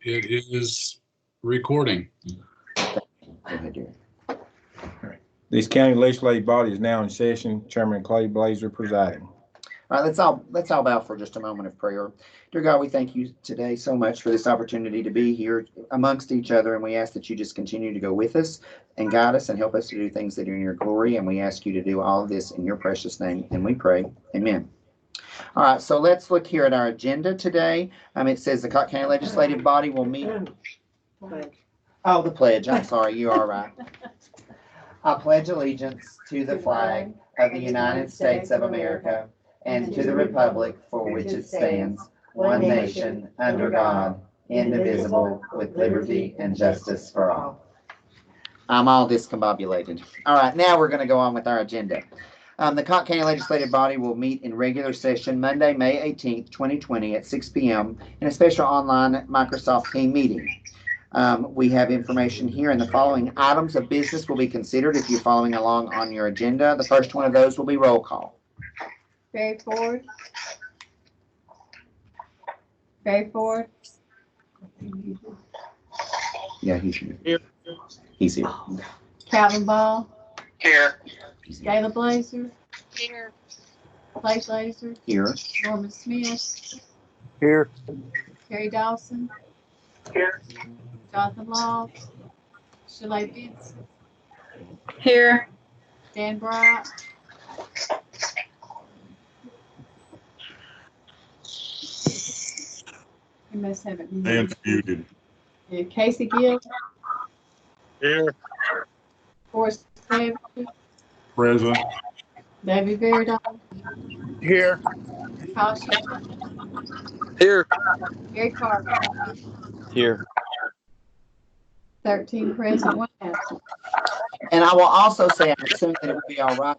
It is recording. Go ahead, Jerry. This county legislative body is now in session. Chairman Clay Blazer presiding. All right, let's all bow for just a moment of prayer. Dear God, we thank you today so much for this opportunity to be here amongst each other, and we ask that you just continue to go with us and guide us and help us to do things that are in your glory, and we ask you to do all of this in your precious name, and we pray, amen. All right, so let's look here at our agenda today. It says the Cook County Legislative Body will meet. Oh, the pledge. I'm sorry, you are right. I pledge allegiance to the flag of the United States of America and to the republic for which it stands, one nation, under God, indivisible, with liberty and justice for all. I'm all discombobulated. All right, now we're going to go on with our agenda. The Cook County Legislative Body will meet in regular session Monday, May 18th, 2020 at 6 p.m. in a special online Microsoft Team meeting. We have information here, and the following items of business will be considered if you're following along on your agenda. The first one of those will be roll call. Barry Ford. Barry Ford. Yeah, he's here. He's here. Calvin Ball. Here. Gayla Blazer. Here. Clay Blazer. Here. Norman Smith. Here. Terry Dawson. Here. Jonathan Law. Shelley Benson. Here. Dan Bryant. You must have it. And muted. Yeah, Casey Gill. Here. Forrest Cleveland. Present. David Verdon. Here. Kyle Shepard. Here. Gary Carter. Here. 13 present, 1 absent. And I will also say, I assume that it would be all right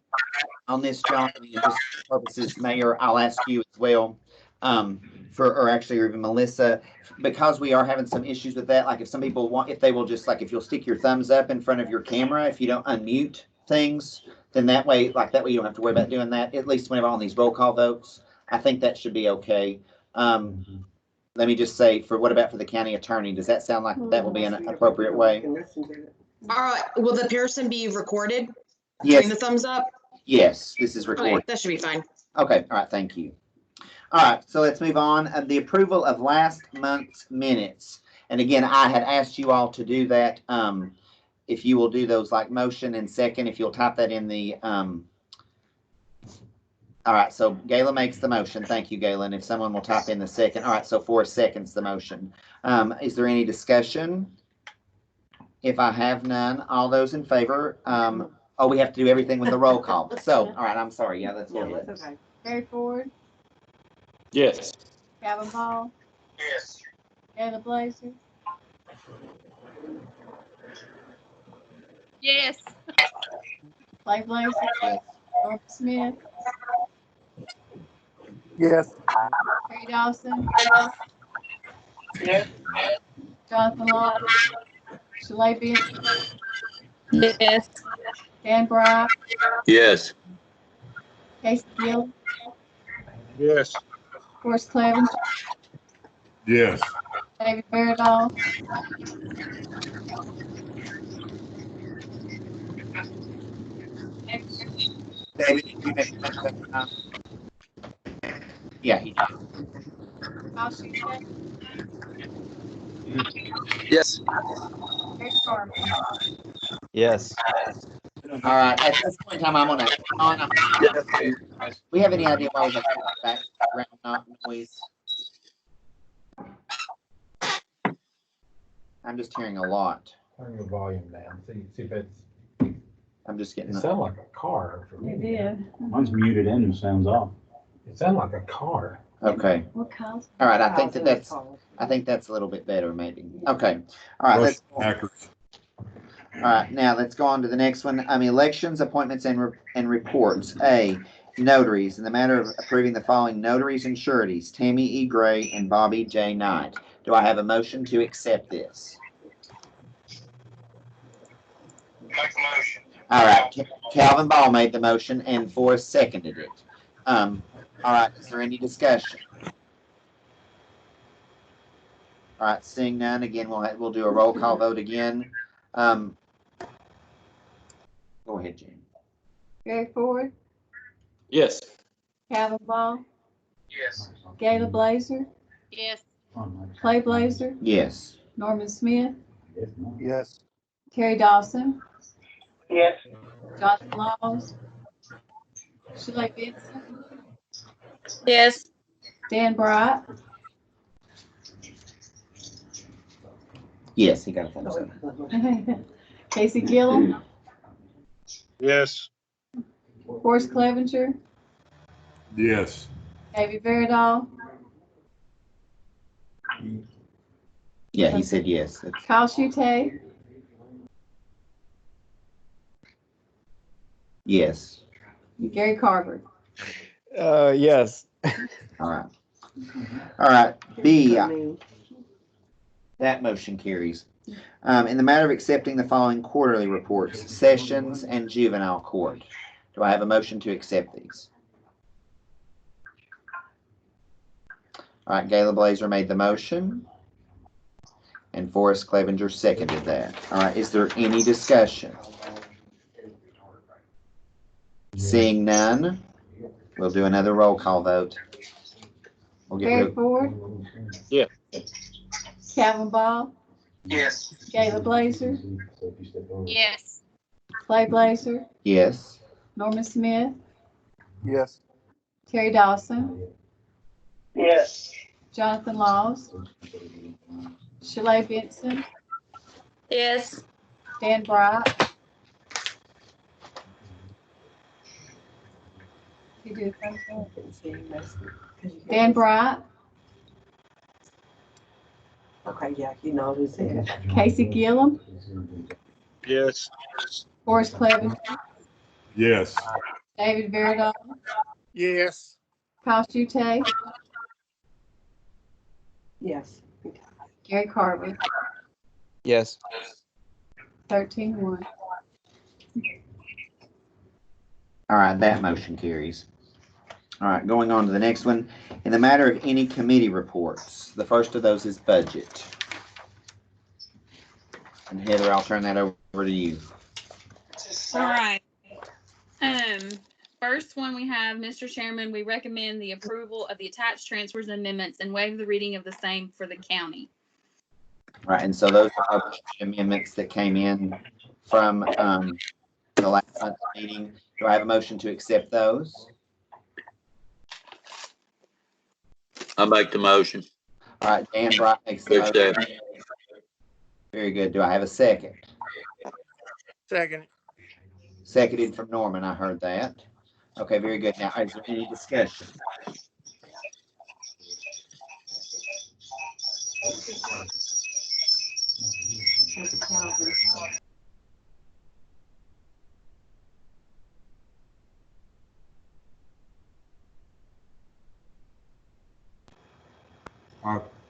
on this, John, and just for purposes, Mayor, I'll ask you as well, or actually even Melissa, because we are having some issues with that. Like if some people want, if they will just like, if you'll stick your thumbs up in front of your camera, if you don't unmute things, then that way you don't have to worry about doing that. At least whenever on these roll call votes, I think that should be okay. Let me just say, what about for the county attorney? Does that sound like that will be an appropriate way? All right. Will the person be recorded? Yes. Doing the thumbs up? Yes, this is recorded. Okay, that should be fine. Okay, all right, thank you. All right, so let's move on. The approval of last month's minutes. And again, I had asked you all to do that. If you will do those like motion and second, if you'll type that in the, all right, so Gayla makes the motion. Thank you, Gayla. And if someone will type in the second. All right, so 4 seconds the motion. Is there any discussion? If I have none, all those in favor. Oh, we have to do everything with the roll call. So, all right, I'm sorry. Yeah, that's what it is. Okay. Barry Ford. Yes. Calvin Ball. Yes. Gayla Blazer. Yes. Clay Blazer. Norman Smith. Yes. Terry Dawson. Yes. Jonathan Law. Shelley Benson. Yes. Dan Bryant. Yes. Casey Gill. Yes. Forrest Cleveland. Yes. David Verdon. David, yeah, he did. Kyle Shepard. Yes. Gary Carter. Yes. All right, at this point in time, I'm gonna. We have any idea why we have background noise? I'm just hearing a lot. Turn the volume down. See if it's. I'm just getting. It sounds like a car. For me. It did. Mine's muted and the sound's off. It sounds like a car. Okay. What cause? All right. I think that's a little bit better, maybe. Okay. All right. Let's. Hackers. All right. Now let's go on to the next one. Elections, appointments, and reports. A. Notaries. In the matter of approving the following notaries and sureties: Tammy E. Gray and Bobby J. Knight. Do I have a motion to accept this? Make a motion. All right, Calvin Ball made the motion and Forrest seconded it. All right, is there any discussion? All right, seeing none, again, we'll do a roll call vote again. Go ahead, Jane. Gary Ford, Yes. Calvin Ball, Yes. Gayla Blazer, Yes. Clay Blazer, Yes. Norman Smith, Yes. Terry Dawson, Yes. Jonathan Laws, Shirley Benson, Yes. Dan Bright, Yes, he got a thumbs up. Casey Gillum, Yes. Forrest Clevenger, Yes. David Veradall, Yeah, he said yes. Kyle Shute, Yes. Gary Carver. Yes. All right. All right, B, that motion carries. In the matter of accepting the following quarterly reports, sessions and juvenile court. Do I have a motion to accept these? All right, Gayla Blazer made the motion, and Forrest Clevenger seconded that. All right, is there any discussion? Seeing none, we'll do another roll call vote. We'll get Gary rid of, Ford. Yeah. Calvin Ball, Yes. Gayla Blazer, Yes. Clay Blazer, yes. Norman Smith, Yes. Terry Dawson, Yes. Jonathan Laws, Shirley Benson, Yes. Dan Bright. You do a thumbs up. Dan Bright, Okay, yeah, you know this is. Casey Gillum, Yes. Forrest Clevenger, Yes. David Veradall, Yes. Kyle Shute, Yes. Gary Carver. Yes. 13-1. All right, that motion carries. All right, going on to the next one. In the matter of any committee reports, the first of those is budget. And Heather, I'll turn that over to you. All right. First one we have, Mr. Chairman, we recommend the approval of the attached transfers and amendments and waive the reading of the same for the county. Right, and so those are amendments that came in from the last month's meeting. Do I have a motion to accept those? I'll make the motion. All right, Dan Bright makes the motion. Very good. Do I have a second? Second. Seconded from Norman, I heard that. Okay, very good. Now, is there any discussion?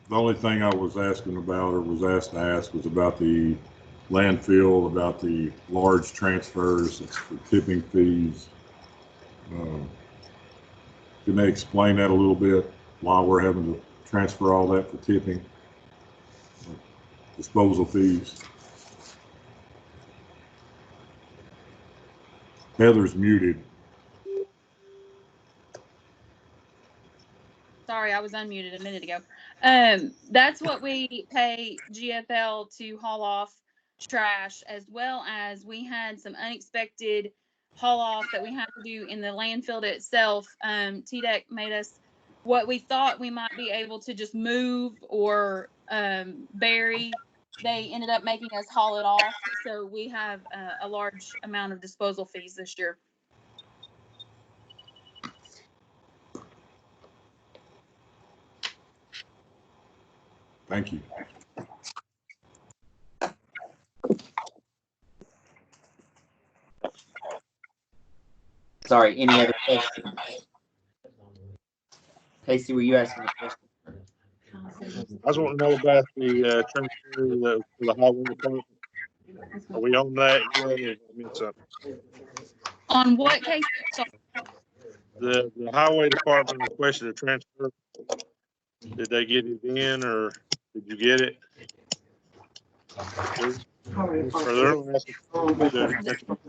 The only thing I was asking about, or was asked to ask, was about the landfill, about the large transfers for tipping fees. Can they explain that a little bit, why we're having to transfer all that for tipping? Disposal fees. Heather's muted. Sorry, I was unmuted a minute ago. That's what we pay GFL to haul off trash, as well as we had some unexpected haul off that we had to do in the landfill itself. TDEC made us what we thought we might be able to just move or bury. They ended up making us haul it off. So we have a large amount of disposal fees this year. Thank you. Sorry, any other questions? Casey, were you asking a question? I just want to know about the transfer for the highway department. Are we on that yet, or did I miss something? On what case? Sorry. The highway department requested a transfer. Did they get it in, or Did you get it? Or they're asking-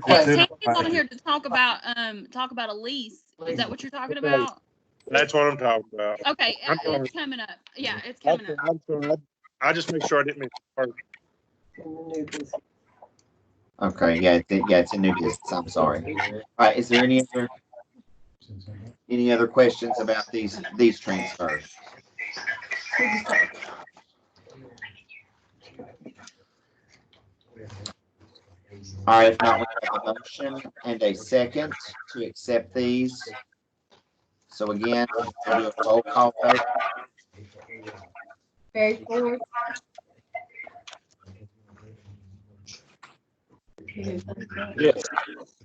Tammy's on here to talk about a lease. Is that what you're talking about? That's what I'm talking about. Okay, I'm sorry. it's coming up. Yeah, it's coming up. I'm sorry. I just make sure I didn't miss part. Okay, yeah, it's a new business. I'm sorry. All right, is there any other questions about these transfers? All right, if not, we have a motion and a second to accept these. So again, we'll do a roll call vote. Barry Ford. Yes.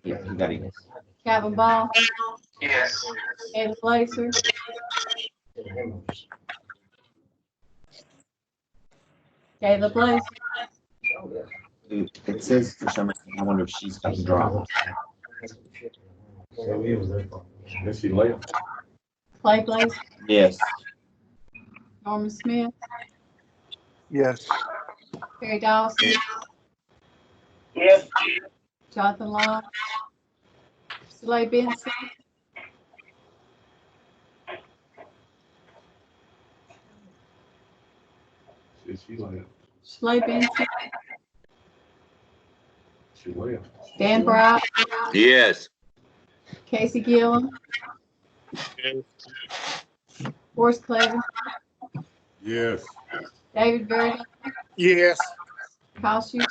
Yeah, you got it. Calvin Ball. Yes. Caleb Blazer. Caleb Blazer. It says for some reason, I wonder if she's being dropped. Clay Blazer. Yes. Norman Smith. Yes. Terry Dawson. Yes. Jonathan Long. Slay Benson. Slay Benson. Dan Brock. Yes. Casey Gillum. Yes. Forrest Cleveland. Yes. David Vernon. Yes. Kyle Shute.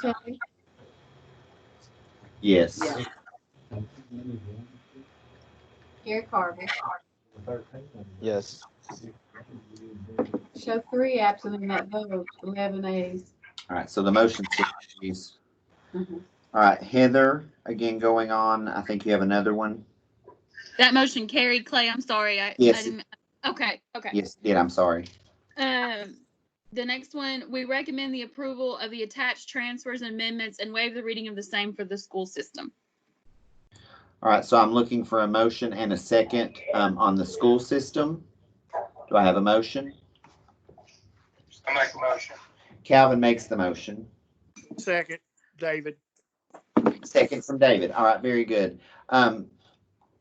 Yes. Gary Carver. Yes. Show 3 absent in that vote, 11 A's. All right, so the motion carries. All right, Heather, again going on. I think you have another one. That motion carried. Clay, I'm sorry. I Yes. didn't. Okay. Yes, it did. I'm sorry. The next one, we recommend the approval of the attached transfers and amendments and waive the reading of the same for the school system. All right, so I'm looking for a motion and a second on the school system. Do I have a motion? I make a motion. Calvin makes the motion. Second, David. Second from David. All right, very good.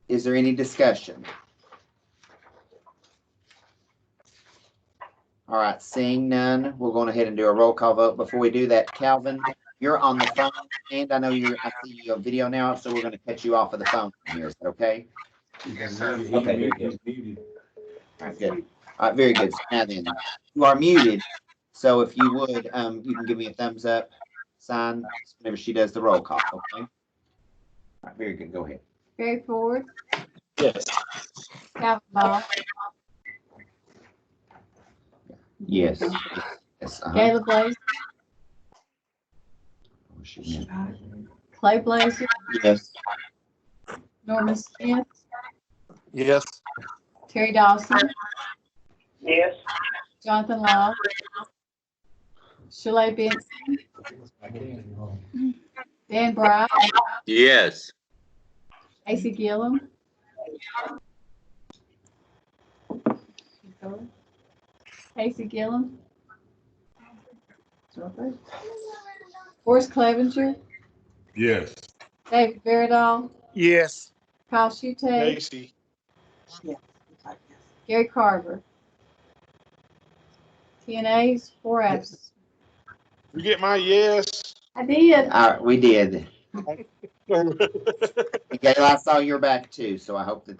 Is there any discussion? All right, seeing none, we're going ahead and do a roll call vote. Before we do that, Calvin, you're on the phone, and I know I see your video now, so we're going to cut you off of the phone from here. Is that okay? Yes, sir. Okay, very good. All right, good. All right, very good. So now then, you are muted, so if you would, you can give me a thumbs up sign whenever she does the roll call, okay? All right, very good. Go ahead. Barry Ford. Yes. Calvin Ball. Yes. Yes. Caleb Blazer. Clay Blazer. Yes. Norman Smith. Yes. Terry Dawson. Yes. Jonathan Long. Shalae Benson. Dan Brock. Yes. Casey Gillum. Casey Gillum. Forrest Clevenger. Yes. David Veradol. Yes. Kyle Shute. Casey. Gary Carver. 10 A's, 4 absent. You get my yes? I did. All right, we did. Okay, I saw your back too, so I hope we're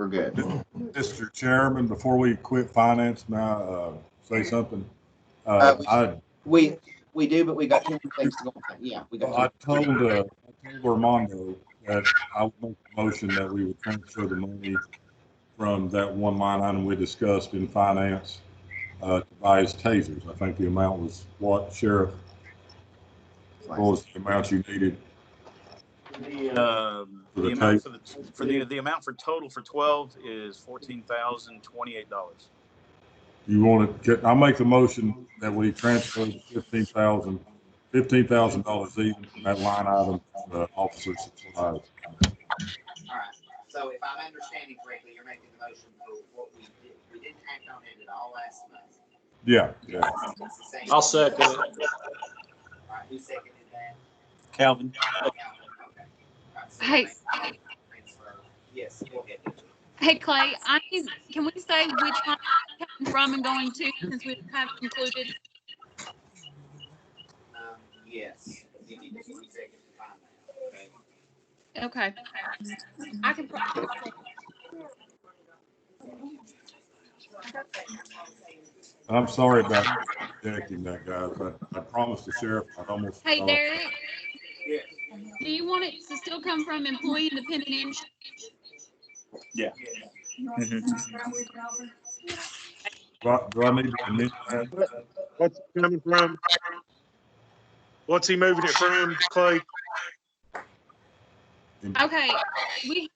good. Mr. Chairman, before we quit finance, now say something. We do, but we got 2 more things to go on. Yeah, we got. I told Armando that I would make a motion that we would transfer the money from that one line item we discussed in finance to buy his tasers. I think the amount was what, Sheriff? What was the amount you needed? The amount the amount for total for 12 is $14,028. You want to I'll make the motion that we transfer $15,000 even from that line item to the officer supplies. All right. So if I'm understanding correctly, you're making the motion for what we did. We didn't act on it at all last month. Yeah. I'll second it. Who seconded that? Calvin. Hey, Yes, go ahead. hey Clay, can we say which line it's coming from and going to since we have included? Yes. You need to give me a second to find that, Okay. I can probably. I'm sorry about rejecting that, guys. I promised the sheriff I'd almost. Hey, Derek, do you want it to still come from employee independent insurance? Yeah. Do I need to amend that? What's it coming from? What's he moving it from, Clay? Okay, we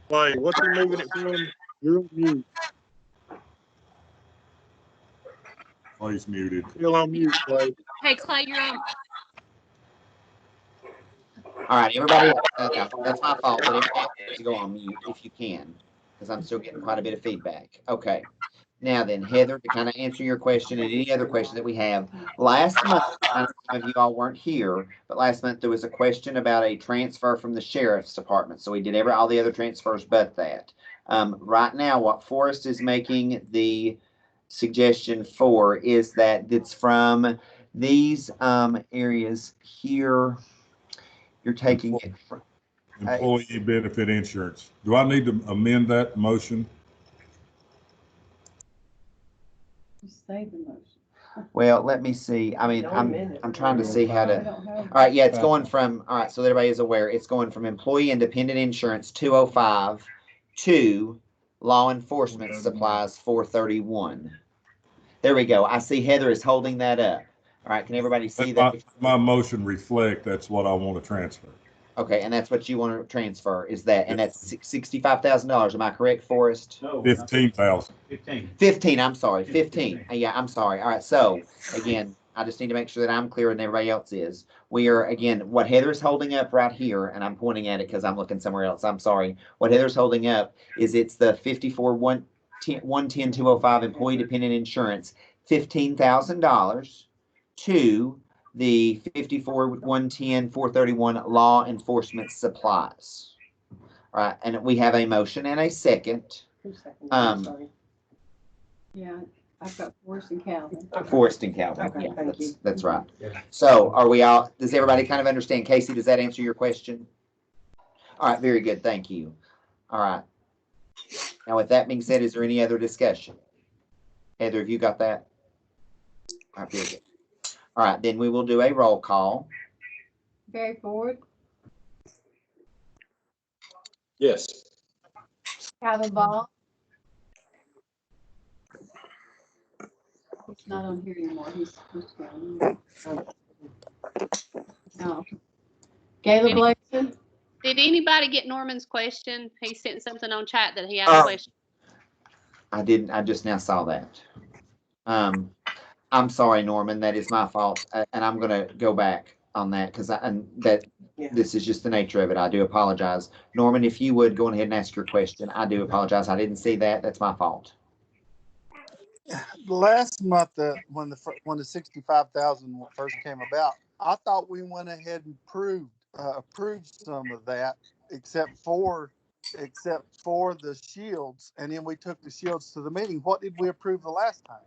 Clay, what's he moving it from? You're on mute. Oh, he's muted. Still on mute, Clay. hey Clay, you're on. All right, everybody, that's my fault, but everybody has to go on mute if you can, because I'm still getting quite a bit of feedback. Okay. Now then, Heather, to kind of answer your question and any other questions that we have, last month, I know some of you all weren't here, but last month there was a question about a transfer from the sheriff's department. So we did all the other transfers but that. Right now, what Forrest is making the suggestion for is that it's from these areas here. You're taking it from Employee benefit insurance. Do I need to amend that motion? Say the motion. well, let me see. I mean, I'm trying to see how I to. don't have. All right, yeah, it's going from, all right, so that everybody is aware, it's going from employee independent insurance 205 to law enforcement supplies 431. There we go. I see Heather is holding that up. All right, can everybody see that? My motion reflect that's what I want to transfer. Okay, and that's what you want to transfer is that, and that's $65,000. Am I correct, Forrest? No. 15,000. 15, I'm sorry, 15. Yeah, I'm sorry. All right, so again, I just need to make sure that I'm clear and everybody else is. We are, again, what Heather's holding up right here, and I'm pointing at it because I'm looking somewhere else. I'm sorry. What Heather's holding up is it's the 110,205 employee dependent insurance, $15,000 to the 431 law enforcement supplies. All right, and we have a motion and a second. Sorry. Yeah, I've got Forrest and Calvin. Forrest and Calvin. Okay, Yeah, thank you. that's right. So are we all, does everybody kind of understand? Casey, does that answer your question? All right, very good. Thank you. All right. Now, with that being said, is there any other discussion? Heather, have you got that? All right, very good. All right, then we will do a roll call. Barry Ford, Yes. Calvin Ball. He's not on here anymore. He's gone. No. Gayla Blakeson. Did anybody get Norman's question? He sent something on chat that he had a question. I didn't, I just now saw that. I'm sorry, Norman, that is my fault. And I'm going to go back on that because this is just the nature of it. I do apologize. Norman, if you would go ahead and ask your question, I do apologize. I didn't see that. That's my fault. Last month, when the 65,000 first came about, I thought we went ahead and approved some of that, except for the shields, and then we took the shields to the meeting. What did we approve the last time?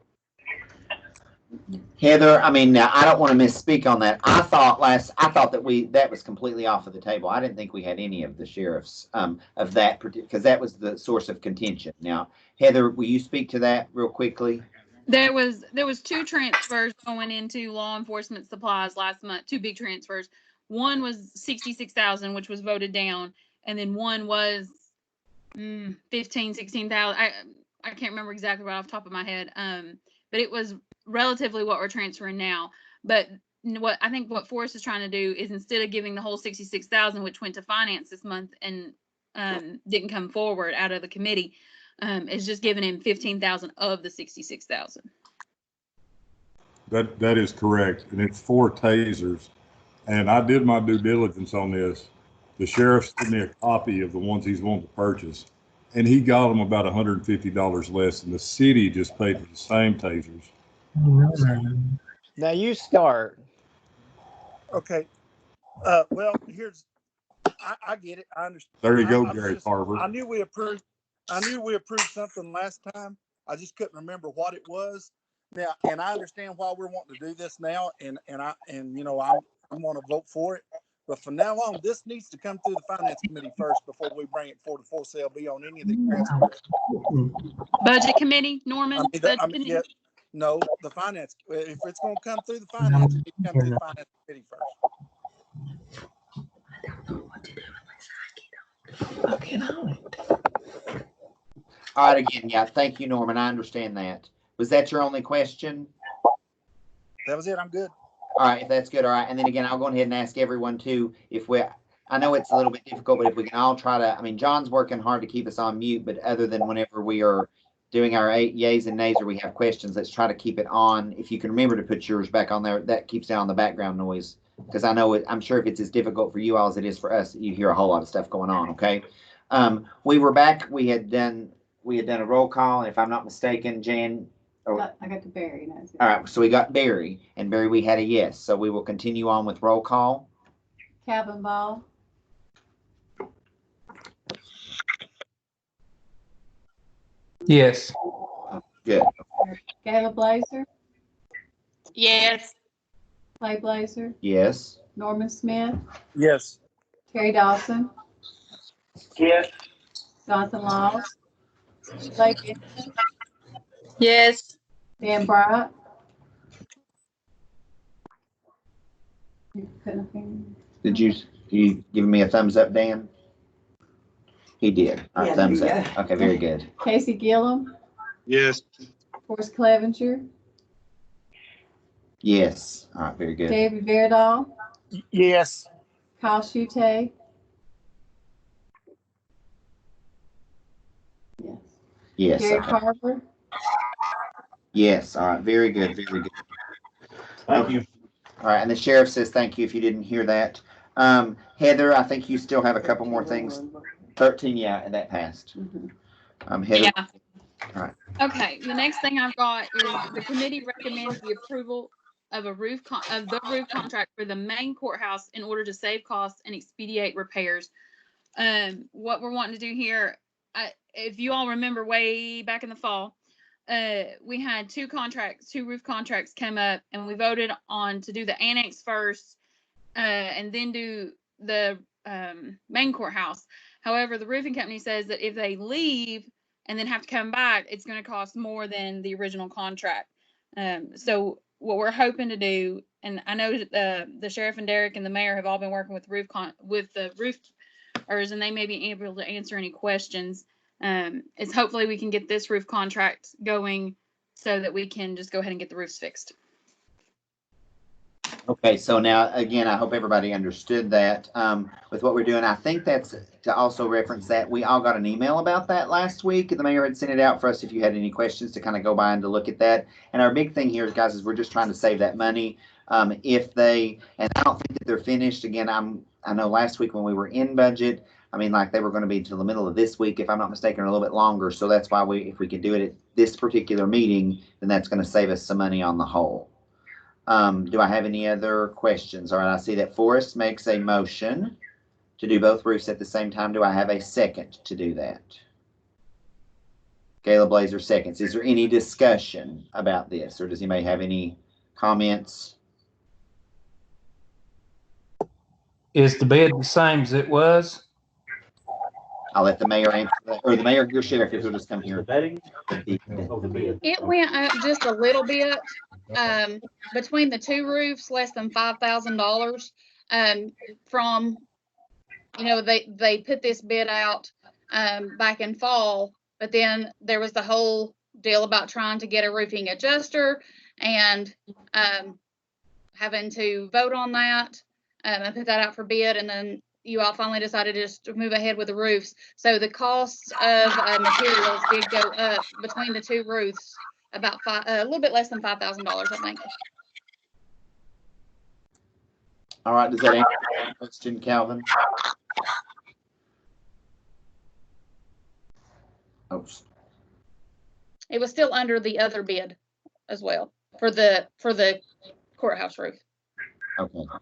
Heather, I mean, now I don't want to misspeak on that. I thought that was completely off of the table. I didn't think we had any of the sheriffs of that because that was the source of contention. Now, Heather, will you speak to that real quickly? There was 2 transfers going into law enforcement supplies last month, 2 big transfers. One was 66,000, which was voted down, and then one was 16,000. I can't remember exactly right off the top of my head. But it was relatively what we're transferring now. But what I think what Forrest is trying to do is instead of giving the whole 66,000, which went to finance this month and didn't come forward out of the committee, is just giving him 15,000 of the 66,000. That is correct, and it's 4 tasers. And I did my due diligence on this. The sheriff sent me a copy of the ones he's wanting to purchase, and he got them about $150 less, and the city just paid for the same tasers. Now you start. Okay. Well, here's, I get it. I understand. There you go, I was Gary just- Carver. I knew we approved something last time. I just couldn't remember what it was. Now, and I understand why we're wanting to do this now, and you know, I'm going to vote for it. But from now on, this needs to come through the finance committee first before we bring it forward to CLB on any of the grants. Budget committee, Norman? Budget committee? Yeah, no, the finance. If it's going to come through the finance, it come through the finance committee first. All right, again, yeah, thank you, Norman. I understand that. Was that your only question? That was it. I'm good. All right, if that's good, all right. And then again, I'll go ahead and ask everyone too, I know it's a little bit difficult, but if we can all try to, I mean, John's working hard to keep us on mute, but other than whenever we are doing our 8 yays and nays or we have questions, let's try to keep it on. If you can remember to put yours back on there, that keeps down the background noise. Because I know I'm sure if it's as difficult for you all as it is for us, you hear a whole lot of stuff going on, okay? We were back, we had done a roll call, and if I'm not mistaken, Jan. I got to Barry. All right, so we got Barry, and Barry, we had a yes. So we will continue on with roll call. Calvin Ball. Yes. Good. Gayla Blazer. Yes. Clay Blazer. Yes. Norman Smith. Yes. Terry Dawson. Yes. Jonathan Laws. Blake Anderson. Yes. Dan Bryant. Did you give me a thumbs up, Dan? He did. All right, Yeah, thumbs there you up. Okay, very good. Casey Gillum. Yes. Forrest Clevenger. Yes. All right, very good. David Verdall. Yes. Kyle Schutte. Yes. Yes. Gary Okay. Carver. Yes. All right, very good. Very good. Thank you. All right, and the sheriff says thank you if you didn't hear that. Heather, I think you still have a couple more things. 13, yeah, and that passed. Heather. Yeah. All right. Okay, the next thing I've got is the committee recommends the approval of the roof contract for the main courthouse in order to save costs and expedite repairs. What we're wanting to do here, if you all remember way back in the fall, we had two roof contracts come up, and we voted on to do the annex first, and then do the main courthouse. However, the roofing company says that if they leave and then have to come back, it's going to cost more than the original contract. So what we're hoping to do, and I know the sheriff and Derek and the mayor have all been working with the roofers, and they may be able to answer any questions. Is hopefully we can get this roof contract going so that we can just go ahead and get the roofs fixed. Okay, so now, again, I hope everybody understood that with what we're doing. I think that's to also reference that we all got an email about that last week. The mayor had sent it out for us if you had any questions to kind of go by and to look at that. And our big thing here, guys, is we're just trying to save that money. And I don't think that they're finished. Again, I know last week when we were in budget, I mean, like they were going to be until the middle of this week, if I'm not mistaken, or a little bit longer. So that's why if we could do it at this particular meeting, then that's going to save us some money on the whole. Do I have any other questions? All right, I see that Forrest makes a motion to do both roofs at the same time. Do I have a second to do that? Gayla Blazer seconds. Is there any discussion about this, or does anybody have any comments? Is the bid the same as it was? I'll let the mayor answer that, or the mayor, your sheriff, if you'll just come here. It went up just a little bit. Between the two roofs, less than $5,000. From, they put this bid out back in fall, but then there was the whole deal about trying to get a roofing adjuster and having to vote on that and put that out for bid, and then you all finally decided to just move ahead with the roofs. So the costs of materials did go up between the two roofs about a little bit less than $5,000, I think. All right, does that answer your question, Calvin? almost. It was still under the other bid as well for the courthouse roof. Okay. All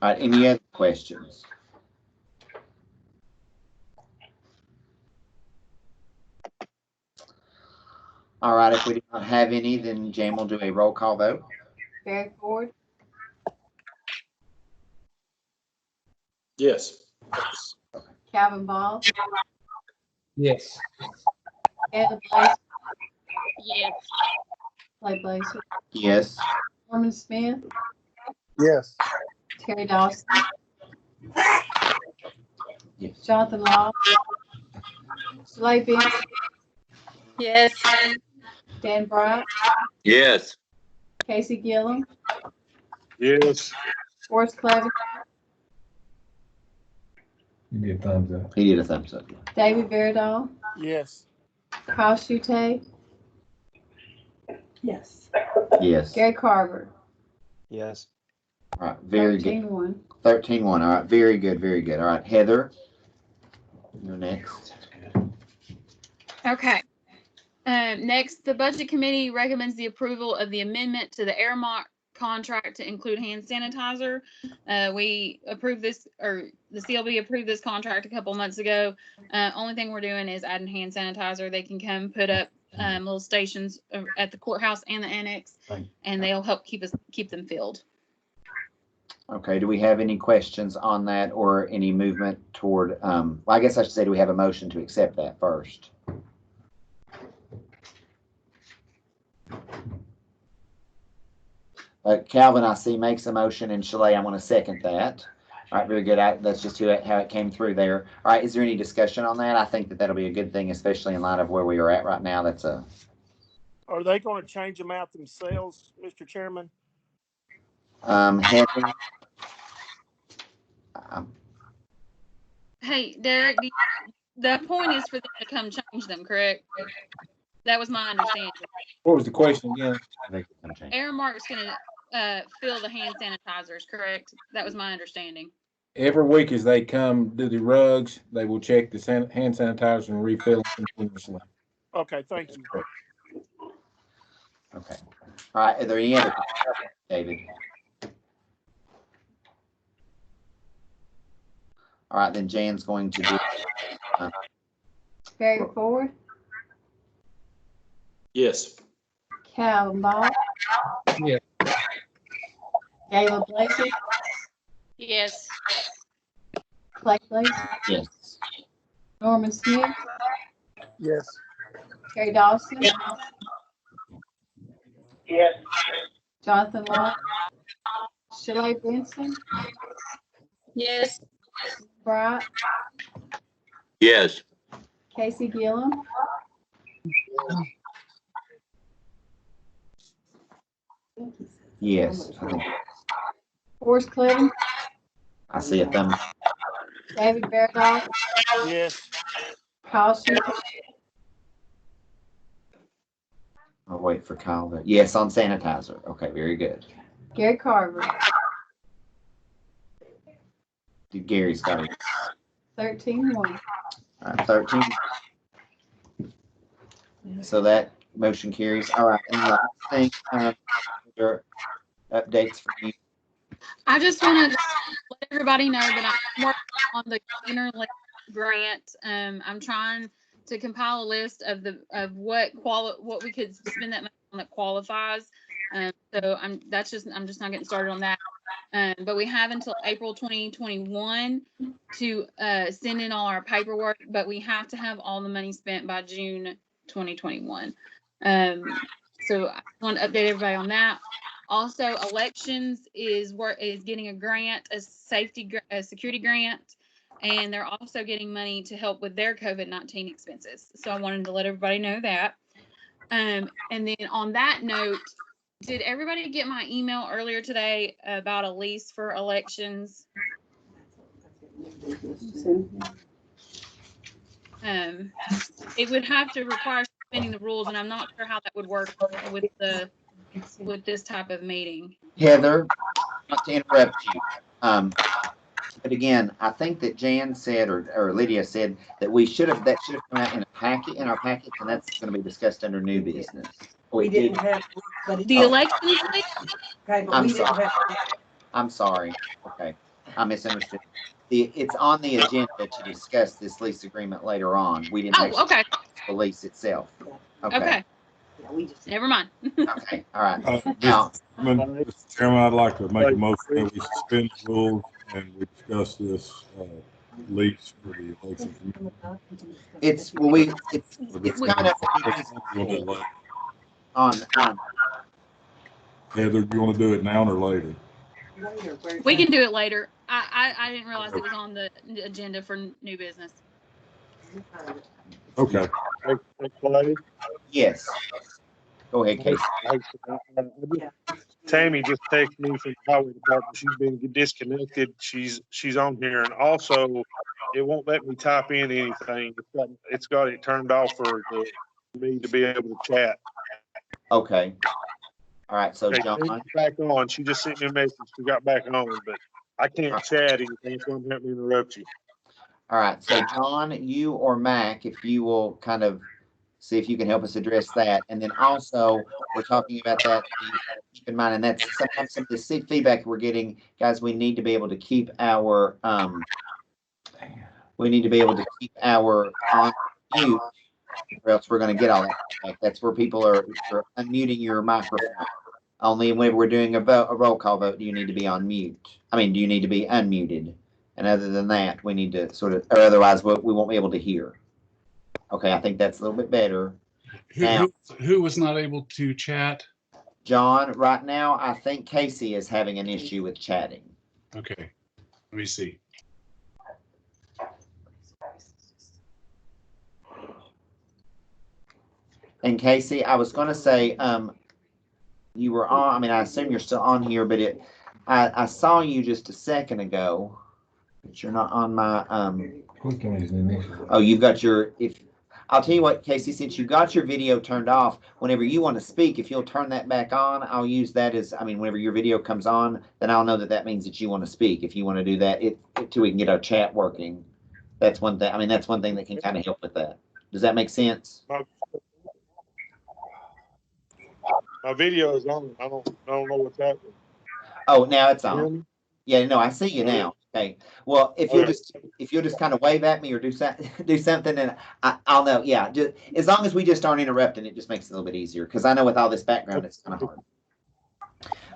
right, any other questions? All right, if we do not have any, then Jan will do a roll call vote. Barry Ford, Yes. Calvin Ball, Yes. Ed Blazer, Yes. Clay Blazer, Yes. Norman Smith, Yes. Terry Dawson, Yes. Jonathan Law, Slade Benson, Yes. Dan Bryant, Yes. Casey Gillum, Yes. Forrest Clevenger, You get thumbs up. He did a thumbs up. David Verdall, Yes. Kyle Shute, Yes. Yes. Gary Carver. Yes. All right, very good. 13-1. 13-1. All right, very good, very good. All right, Heather, you're next. Okay. Next, the budget committee recommends the approval of the amendment to the Airmark contract to include hand sanitizer. We approved this, or the CLB approved this contract a couple months ago. Only thing we're doing is adding hand sanitizer. They can come put up little stations at the courthouse and the annex, and they'll help keep them filled. Okay, do we have any questions on that or any movement toward, well, I guess I should say, do we have a motion to accept that first? Calvin, I see, makes a motion, and Shelley, I'm going to second that. All right, very good. That's just how it came through there. All right, is there any discussion on that? I think that'll be a good thing, especially in light of where we are at right now. That's a. Are they going to change them out themselves, Mr. Chairman? Heather, Hey, Derek, the point is for them to come change them, correct? That was my understanding. What was the question again? Airmark's gonna fill the hand sanitizers, correct? That was my understanding. Every week as they come do the rugs, they will check the hand sanitizer and refill them continuously. Okay, thank you. Okay. All right, are there any other questions, David? All right, then Jan's going to do. Barry Ford, Yes. Calvin Ball. Yeah. Gayla Blazer, Yes. Clay Blazer, Yes. Norman Smith, Yes. Terry Dawson, Yes. Jonathan Law, Shelley Benson, Yes. Bryant, Yes. Casey Gillum, Yes. I think Forrest Clevenger, I see a thumb. David Verdall, Yes. Kyle Shute, I'll wait for Kyle. Yes, on sanitizer. Okay, very good. Gary Carver. Gary's got it. 13-1. All right, 13. So that motion carries. All right, and last thing, your updates for me. I just want to let everybody know that I'm working on the Gainer grant. I'm trying to compile a list of what we could spend that money on that qualifies. So I'm just not getting started on that. But we have until April 2021 to send in all our paperwork, but we have to have all the money spent by June 2021. So I want to update everybody on that. Also, elections is getting a grant, a security grant, and they're also getting money to help with their COVID-19 expenses. So I wanted to let everybody know that. And then on that note, did everybody get my email earlier today about a lease for elections? It would have to require suspending the rules, and I'm not sure how that would work with this type of meeting. Heather, not to interrupt you, but But again, I think that Jan said, or Lydia said, that that should have come out in a packet, in our packets, and that's gonna be discussed under new business. Oh, We it did. didn't have, but The Oh. elections link? okay, but I'm we didn't sorry. have. I'm sorry. Okay, I misunderstood. It's on the agenda to discuss this lease agreement later on. We didn't Oh, actually okay, discuss the lease itself. Okay, okay, Yeah, we just. never mind. okay, all right. Now, Mr. Chairman, I'd like to make a motion that we suspend the rules and we discuss this lease for the election committee. it's, well, it's kind of on, Heather, do you want to do it now or later? We can do it later. I didn't realize it was on the agenda for new business. Okay. yes. Go ahead, Casey. Tammy just texted me from the highway department. She's been disconnected. She's on here, and also it won't let me type in anything. It's got it turned off for me to be able to chat. Okay. All right, so Okay, John. Tammy's back on. She just sent me a message. She got back on, but I can't chat anything, so I'm having to interrupt you. All right, so John, you or Mac, if you will kind of see if you can help us address that. And then also, we're talking about that, keep in mind, and that's sometimes some of the feedback we're getting, guys, we need to be able to keep our, on mute, or else we're gonna get all that feedback. That's where people are, you're unmuting your microphone. Only whenever we're doing a roll call vote, do you need to be on mute? I mean, do you need to be unmuted? And other than that, we need to sort of, or otherwise we won't be able to hear. Okay, I think that's a little bit better. Who was not able to chat? John, right now, I think Casey is having an issue with chatting. Okay, let me see. And Casey, I was going to say, you were on, I mean, I assume you're still on here, but I saw you just a second ago, but you're not on my, oh, you've got your, I'll tell you what, Casey, since you got your video turned off, whenever you want to speak, if you'll turn that back on, I'll use that as, I mean, whenever your video comes on, then I'll know that that means that you want to speak. If you want to do that, till we can get our chat working. That's one thing, I mean, that's one thing that can kind of help with that. Does that make sense? My video is on. I don't know what's happening. Oh, now it's on. Yeah, no, I see you now. Okay. Well, if you'll just kind of wave at me or do something, and I'll know. Yeah, just as long as we just aren't interrupting, it just makes it a little bit easier. Because I know with all this background, it's kind of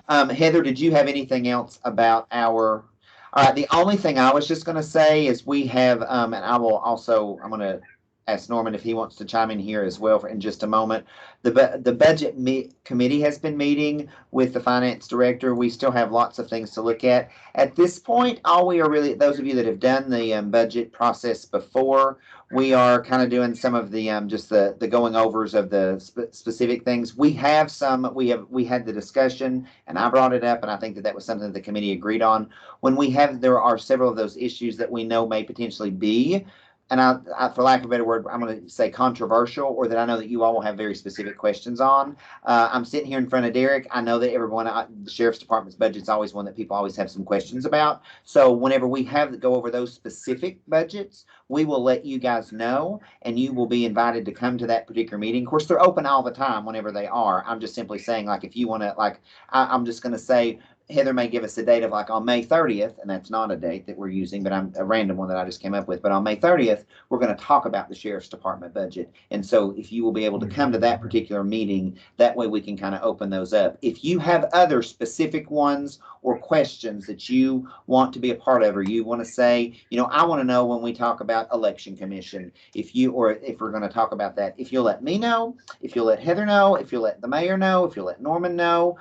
hard. Heather, did you have anything else about our? All right. The only thing I was just going to say is we have, and I will also. I'm going to ask Norman if he wants to chime in here as well in just a moment. The budget committee has been meeting with the finance director. We still have lots of things to look at. At this point, all we are really, those of you that have done the budget process before, we are kind of doing some of the just the going overs of the specific things. We had the discussion, and I brought it up, and I think that was something that the committee agreed on. When there are several of those issues that we know may potentially be, and I, for lack of a better word, I'm going to say controversial, or that I know that you all will have very specific questions on. I'm sitting here in front of Derek. I know that everyone, the Sheriff's Department's budget is always one that people always have some questions about. So whenever we go over those specific budgets, we will let you guys know, and you will be invited to come to that particular meeting. Of course, they're open all the time whenever they are. I'm just simply saying, like, if you want to, like, I'm just going to say, Heather may give us a date of like on May 30th, and that's not a date that we're using, but I'm a random one that I just came up with. But on May 30th, we're going to talk about the Sheriff's Department budget. And so if you will be able to come to that particular meeting, that way we can kind of open those up. If you have other specific ones or questions that you want to be a part of, or you want to say, I want to know when we talk about election commission, if we're going to talk about that, if you'll let me know, if you'll let Heather know, if you'll let the mayor know, if you'll let Norman know,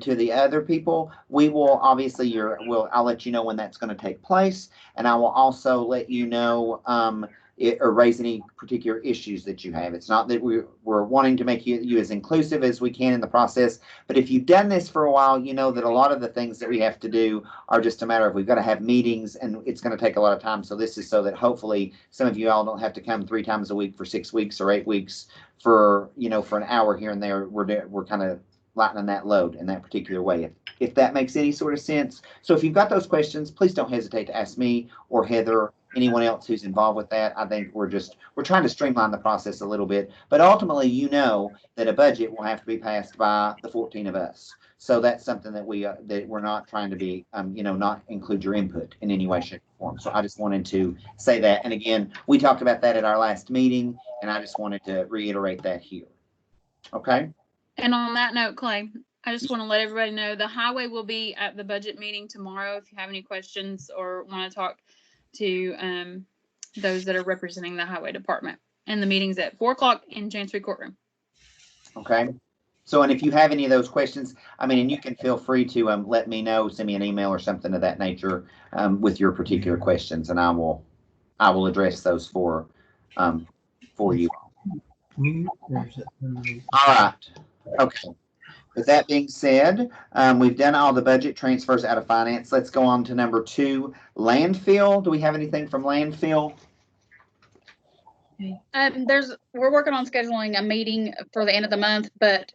to the other people, we will obviously I'll let you know when that's going to take place, and I will also let you know or raise any particular issues that you have. It's not that we're wanting to make you as inclusive as we can in the process, but if you've done this for a while, you know that a lot of the things that we have to do are just a matter of we've got to have meetings, and it's going to take a lot of time. So this is so that hopefully some of you all don't have to come 3 times a week for 6 weeks or 8 weeks for an hour here and there. We're kind of lightening that load in that particular way. If that makes any sort of sense. So if you've got those questions, please don't hesitate to ask me or Heather, anyone else who's involved with that. I think we're trying to streamline the process a little bit, but ultimately, you know that a budget will have to be passed by the 14 of us. So that's something that we're not trying to be, not include your input in any way, shape, or form. So I just wanted to say that. And again, we talked about that at our last meeting, and I just wanted to reiterate that here. Okay. And on that note, Clay, I just want to let everybody know the highway will be at the budget meeting tomorrow. If you have any questions or want to talk to those that are representing the highway department, and the meeting's at 4:00 in Chancery Courtroom. Okay. So, and if you have any of those questions, and you can feel free to let me know, send me an email or something of that nature with your particular questions, and I will address those for you. All right. Okay. With that being said, we've done all the budget transfers out of finance. Let's go on to number 2, landfill. Do we have anything from landfill? We're working on scheduling a meeting for the end of the month, but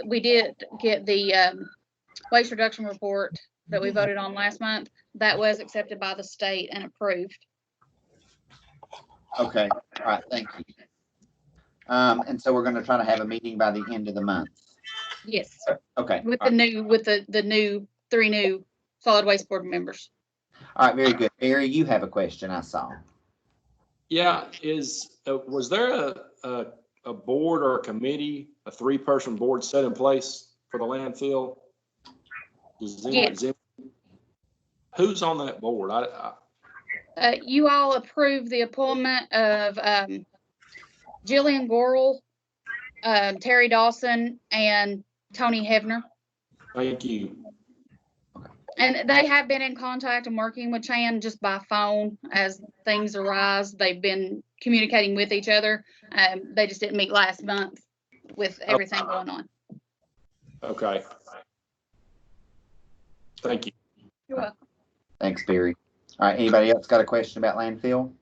we did get the waste reduction report that we voted on last month. That was accepted by the state and approved. Okay. All right. Thank you. And so we're going to try to have a meeting by the end of the month. Yes. Okay. With the new 3 new solid waste board members. All right. Very good. Barry, you have a question I saw. Yeah, was there a board or a committee, a 3-person board set in place for the landfill? Yes. Who's on that board? You all approved the appointment of Jillian Gorel, Terry Dawson, and Tony Hevner. Thank you. And they have been in contact and working with Chan just by phone as things arise. They've been communicating with each other. They just didn't meet last month with everything going on. Okay. Thank you. You're welcome. Thanks, Barry. All right. Anybody else got a question about landfill?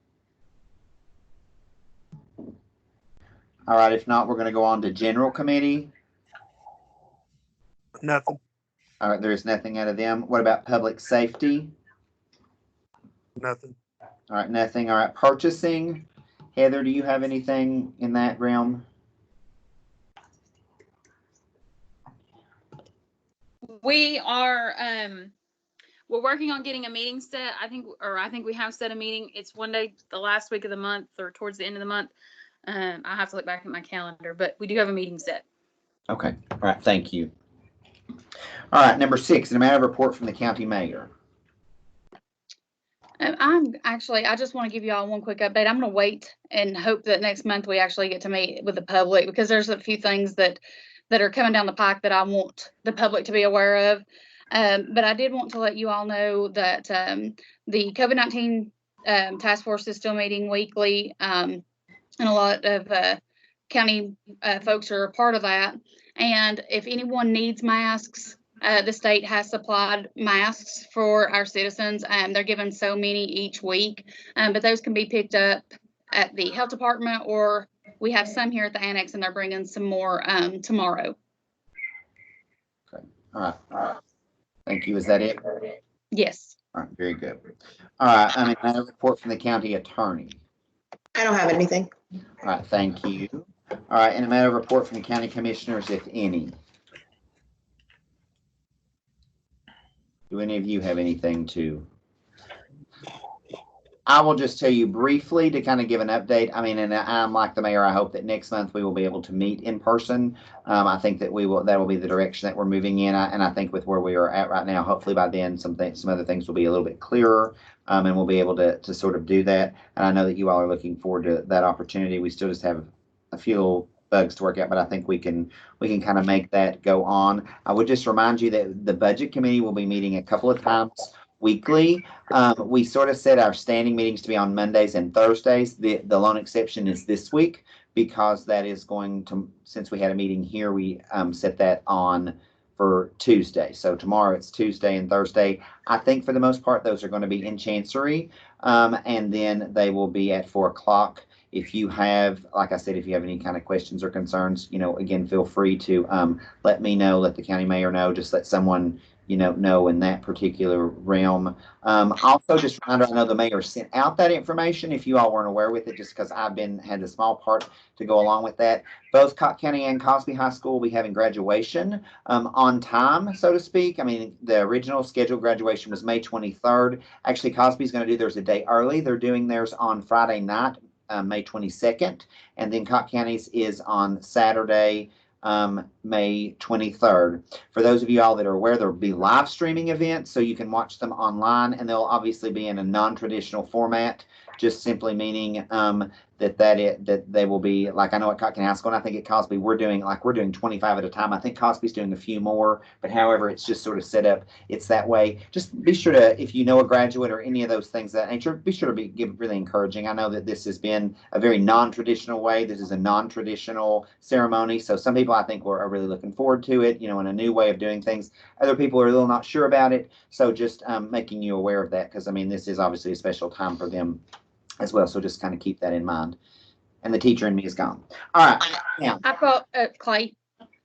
All right. If not, we're going to go on to general committee. Nothing. All right. There's nothing out of them. What about public safety? Nothing. All right. Nothing. All right. Purchasing. Heather, do you have anything in that realm? We are we're working on getting a meeting set. I think we have set a meeting. It's one day the last week of the month or towards the end of the month. I have to look back at my calendar, but we do have a meeting set. Okay. All right. Thank you. All right. Number 6, in a matter of report from the county mayor. I just want to give you all one quick update. I'm going to wait and hope that next month we actually get to meet with the public, because there's a few things that are coming down the pike that I want the public to be aware of. But I did want to let you all know that the COVID-19 task force is still meeting weekly, and a lot of county folks are a part of that. And if anyone needs masks, the state has supplied masks for our citizens. They're given so many each week, but those can be picked up at the health department, or we have some here at the annex, and they're bringing some more tomorrow. Okay. All right. All right. Thank you. Is that it? Yes. All right. Very good. All right. A report from the county attorney. I don't have anything. All right. Thank you. All right. And a matter of report from the county commissioners, if any. Do any of you have anything to? I will just tell you briefly to kind of give an update. And I'm like the mayor. I hope that next month we will be able to meet in person. I think that that will be the direction that we're moving in. And I think with where we are at right now, hopefully by then some other things will be a little bit clearer, and we'll be able to sort of do that. And I know that you all are looking forward to that opportunity. We still just have a few little bugs to work out, but I think we can kind of make that go on. I would just remind you that the budget committee will be meeting a couple of times weekly. We sort of set our standing meetings to be on Mondays and Thursdays. The lone exception is this week, because that is going to, since we had a meeting here, we set that on for Tuesday. So tomorrow it's Tuesday and Thursday. I think for the most part, those are going to be in Chancery, and then they will be at 4 o'clock if you have, like I said, if you have any kind of questions or concerns, again, feel free to let me know, let the county mayor know, just let someone, know in that particular realm. Also, just a reminder, I know the mayor sent out that information if you all weren't aware with it, just because I've had a small part to go along with that. Both Cotton County and Cosby High School will be having graduation on time, so to speak. I mean, the original scheduled graduation was May 23rd. Actually, Cosby's going to do theirs a day early. They're doing theirs on Friday night, May 22nd, and then Cotton County's is on Saturday, May 23rd. For those of you all that are aware, there will be live streaming events, so you can watch them online, and they'll obviously be in a non-traditional format, just simply meaning that they will be, like I know at Cotton County High School, and I think at Cosby we're doing 25 at a time. I think Cosby's doing a few more, but however, it's just sort of set up. It's that way. Just be sure to, if you know a graduate or any of those things of that nature, be sure to give really encouraging. I know that this has been a very non-traditional way. This is a non-traditional ceremony, so some people I think are really looking forward to it, in a new way of doing things. Other people are a little not sure about it, so just making you aware of that, because I mean, this is obviously a special time for them as well. So just kind of keep that in mind. And the teacher in me is gone. All right. Now, I've got Clay.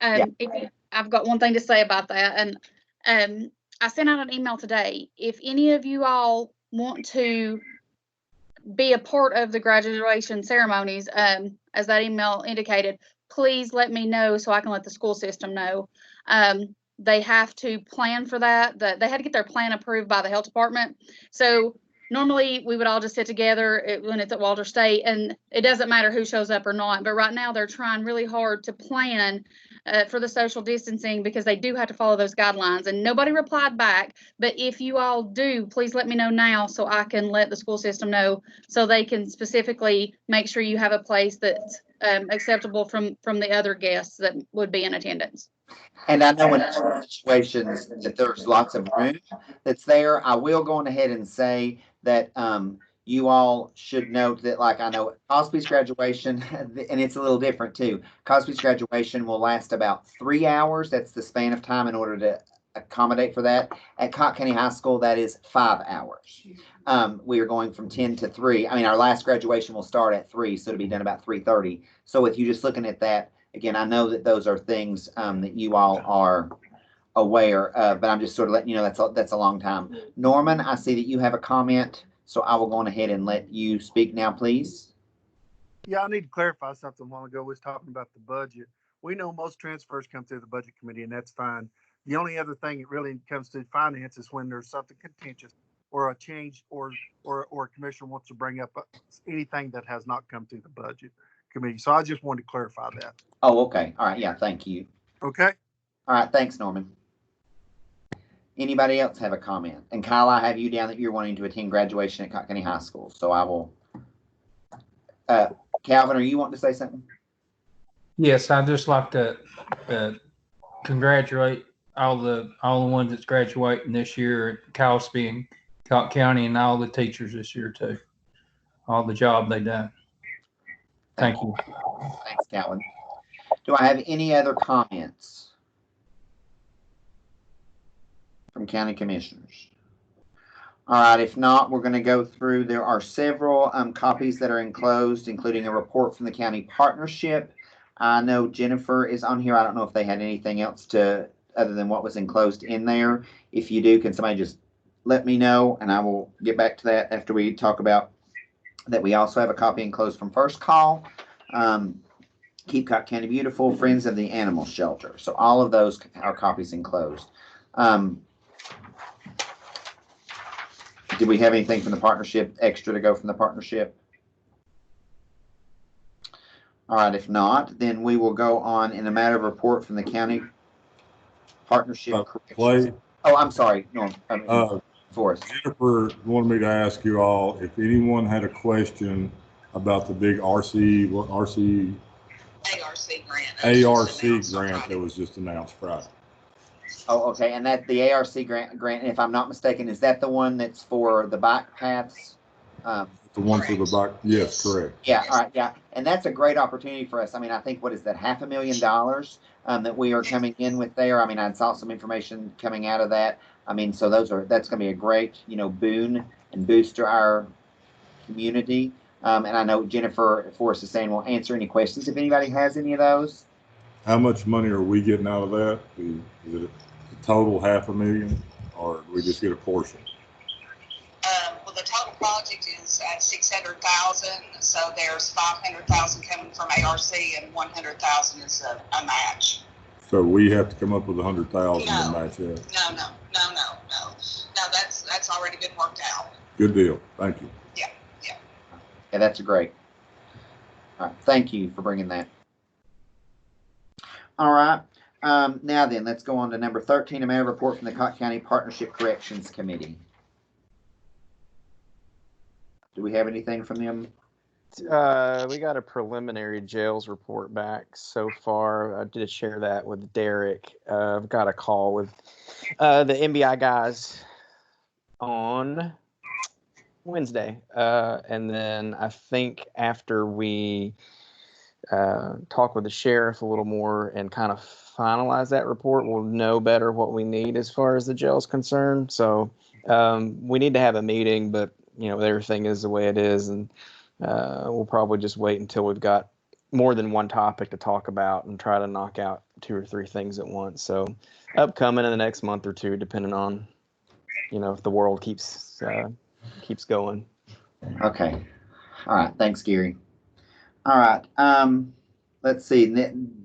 I've got one thing to say about that, and I sent out an email today. If any of you all want to be a part of the graduation ceremonies, as that email indicated, please let me know so I can let the school system know. They have to plan for that. They had to get their plan approved by the health department. So normally we would all just sit together when it's at Walter State, and it doesn't matter who shows up or not. But right now they're trying really hard to plan for the social distancing, because they do have to follow those guidelines. And nobody replied back. But if you all do, please let me know now so I can let the school system know, so they can specifically make sure you have a place that's acceptable from the other guests that would be in attendance. and I know in situations that there's lots of room that's there. I will go on ahead and say that you all should note that, like I know Cosby's graduation, and it's a little different too. Cosby's graduation will last about 3 hours. That's the span of time in order to accommodate for that. At Cotton County High School, that is 5 hours. We are going from 10 to 3. I mean, our last graduation will start at 3, so it'll be done about 3:30. So with you just looking at that, again, I know that those are things that you all are aware of, but I'm just sort of letting you know that's a long time. Norman, I see that you have a comment, so I will go on ahead and let you speak now, please. Yeah, I need to clarify something. A while ago, we was talking about the budget. We know most transfers come through the budget committee, and that's fine. The only other thing it really comes to finance is when there's something contentious or a change or a commissioner wants to bring up anything that has not come through the budget committee. So I just wanted to clarify that. Oh, okay. All right. Yeah. Thank you. Okay. All right. Thanks, Norman. Anybody else have a comment? And Kyle, I have you down that you're wanting to attend graduation at Cotton County High School. So I will. Calvin, are you wanting to say something? Yes, I'd just like to congratulate all the ones that's graduating this year at Cosby and Cotton County, and all the teachers this year too. All the job they done. Thank you. Thanks, Calvin. Do I have any other comments from county commissioners? All right, if not, we're going to go through. There are several copies that are enclosed, including a report from the county partnership. I know Jennifer is on here. I don't know if they had anything else other than what was enclosed in there. If you do, can somebody just let me know, and I will get back to that after we talk about that. We also have a copy enclosed from First Call, Keep Cotton County Beautiful, Friends of the Animal Shelter. So all of those are copies enclosed. Did we have anything from the partnership extra to go from the partnership? All right, if not, then we will go on in a matter of report from the county partnership. Clay? Oh, I'm sorry. No, Forrest. Jennifer wanted me to ask you all if anyone had a question about the big ARC grant that was just announced Friday. Oh, okay. And that the ARC grant, if I'm not mistaken, is that the one that's for the bike paths? The one for the bike? Yes, correct. Yeah. All right. Yeah. And that's a great opportunity for us. I mean, I think, what is that, $500,000 that we are coming in with there? I mean, I saw some information coming out of that. I mean, so that's going to be a great, boon and boost to our community. And I know Jennifer Forrest is saying we'll answer any questions if anybody has any of those. How much money are we getting out of that? Is it a total $500,000, or do we just get a portion? Well, the total project is at 600,000, so there's 500,000 coming from ARC and 100,000 is a match. So we have to come up with 100,000 No. to match that. No, that's already been worked out. Good deal. Thank you. Yeah. Yeah, that's great. All right, thank you for bringing that. All right, now then, let's go on to number 13, a matter report from the Cotton County Partnership Corrections Committee. Do we have anything from them? We got a preliminary jails report back so far. I did share that with Derek. I've got a call with the MBI guys on Wednesday. And then I think after we talk with the sheriff a little more and kind of finalize that report, we'll know better what we need as far as the jail's concerned. So we need to have a meeting, but you know, everything is the way it is, and we'll probably just wait until we've got more than one topic to talk about and try to knock out 2 or 3 things at once. So upcoming in the next month or two, depending on, you know, if the world keeps going. Okay. All right. Thanks, Gary. All right. Let's see.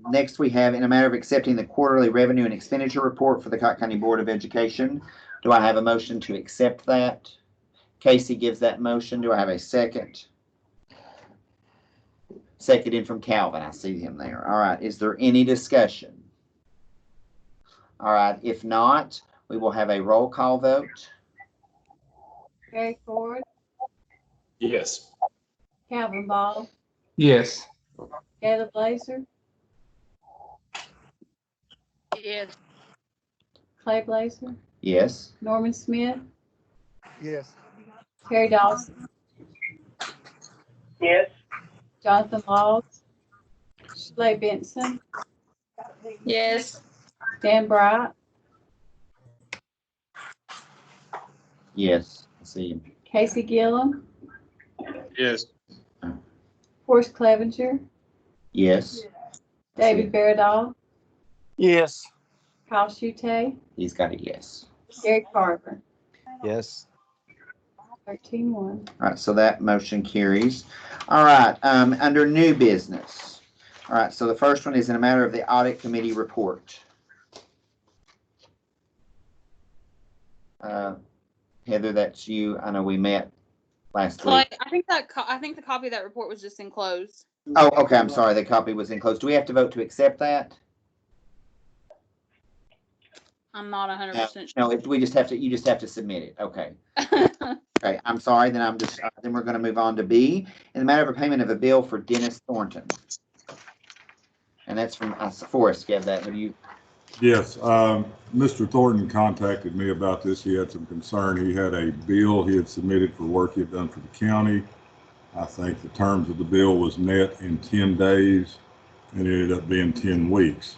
Next we have, in a matter of accepting the quarterly revenue and expenditure report for the Cotton County Board of Education. Do I have a motion to accept that? Casey gives that motion. Do I have a second? Second in from Calvin. I see him there. All right. Is there any discussion? All right. If not, we will have a roll call vote. Gary Ford, Yes. Calvin Ball, Yes. Caleb Blazer, Yes. Clay Blazer, Yes. Norman Smith, Yes. Terry Dawson, Yes. Jonathan Laws, Schley Benson, Yes. Dan Bright, Yes. I see him. Casey Gillum, Yes. Forrest Clevenger, Yes. David Berdahl, Yes. Kyle Shute, He's got a yes. Gary Carver. Yes. 13-1. All right, so that motion carries. All right, under new business. All right, so the first one is in a matter of the audit committee report. Heather, that's you. I know we met last week. Like, I think the copy of that report was just enclosed. Oh, okay, I'm sorry, the copy was enclosed. Do we have to vote to accept that? I'm not 100% sure. No, we just have to, you just have to submit it. Okay. Okay, I'm sorry, then then we're gonna move on to B, in the matter of a payment of a bill for Dennis Thornton. And that's from Forrest, give that, have you? Yes, Mr. Thornton contacted me about this. He had some concern. He had a bill he had submitted for work he had done for the county. I think the terms of the bill was met in 10 days, and it ended up being 10 weeks.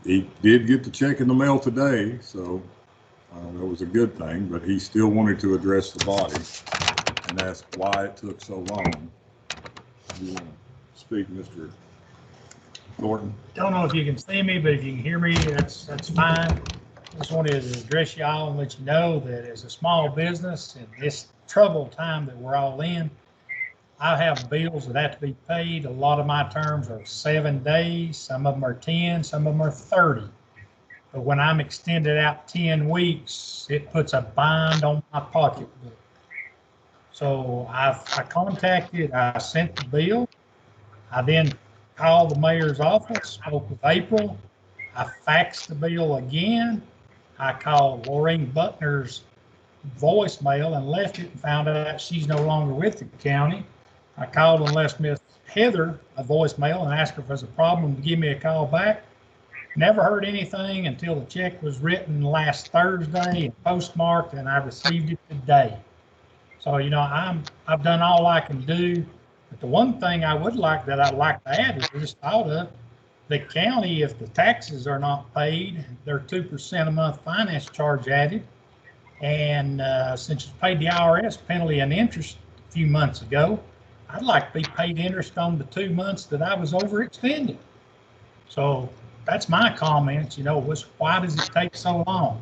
He did get the check in the mail today, so that was a good thing, but he still wanted to address the body and ask why it took so long. You want to speak, Mr. Thornton? Don't know if you can see me, but if you can hear me, that's fine. Just wanted to address y'all and let you know that as a small business in this troubled time that we're all in, I have bills that have to be paid. A lot of my terms are 7 days, some of them are 10, some of them are 30. But when I'm extended out 10 weeks, it puts a bind on my pocketbook. So I sent the bill. I then called the mayor's office, spoke with April. I faxed the bill again. I called Laureen Butner's voicemail and left it and found out she's no longer with the county. I called and left Miss Heather a voicemail and asked her if there's a problem to give me a call back. Never heard anything until the check was written last Thursday and postmarked, and I received it today. So, you know, I've done all I can do. But the one thing I'd like to add is I just thought of the county, if the taxes are not paid, they're 2% a month finance charge added. And since you paid the IRS penalty and interest a few months ago. I'd like to be paid interest on the 2 months that I was overextended. So that's my comments, why does it take so long?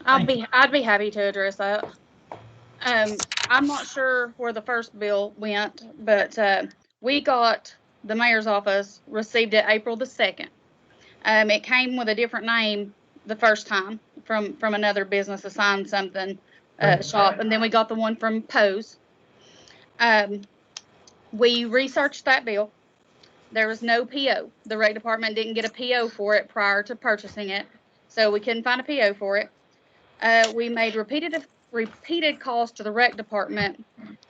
I'd be happy to address that. I'm not sure where the first bill went, but we got, the mayor's office received it April the 2nd. It came with a different name the first time from another business assigned something shop, and then we got the one from Pose. We researched that bill. There was no PO. The rec department didn't get a PO for it prior to purchasing it, so we couldn't find a PO for it. We made repeated calls to the rec department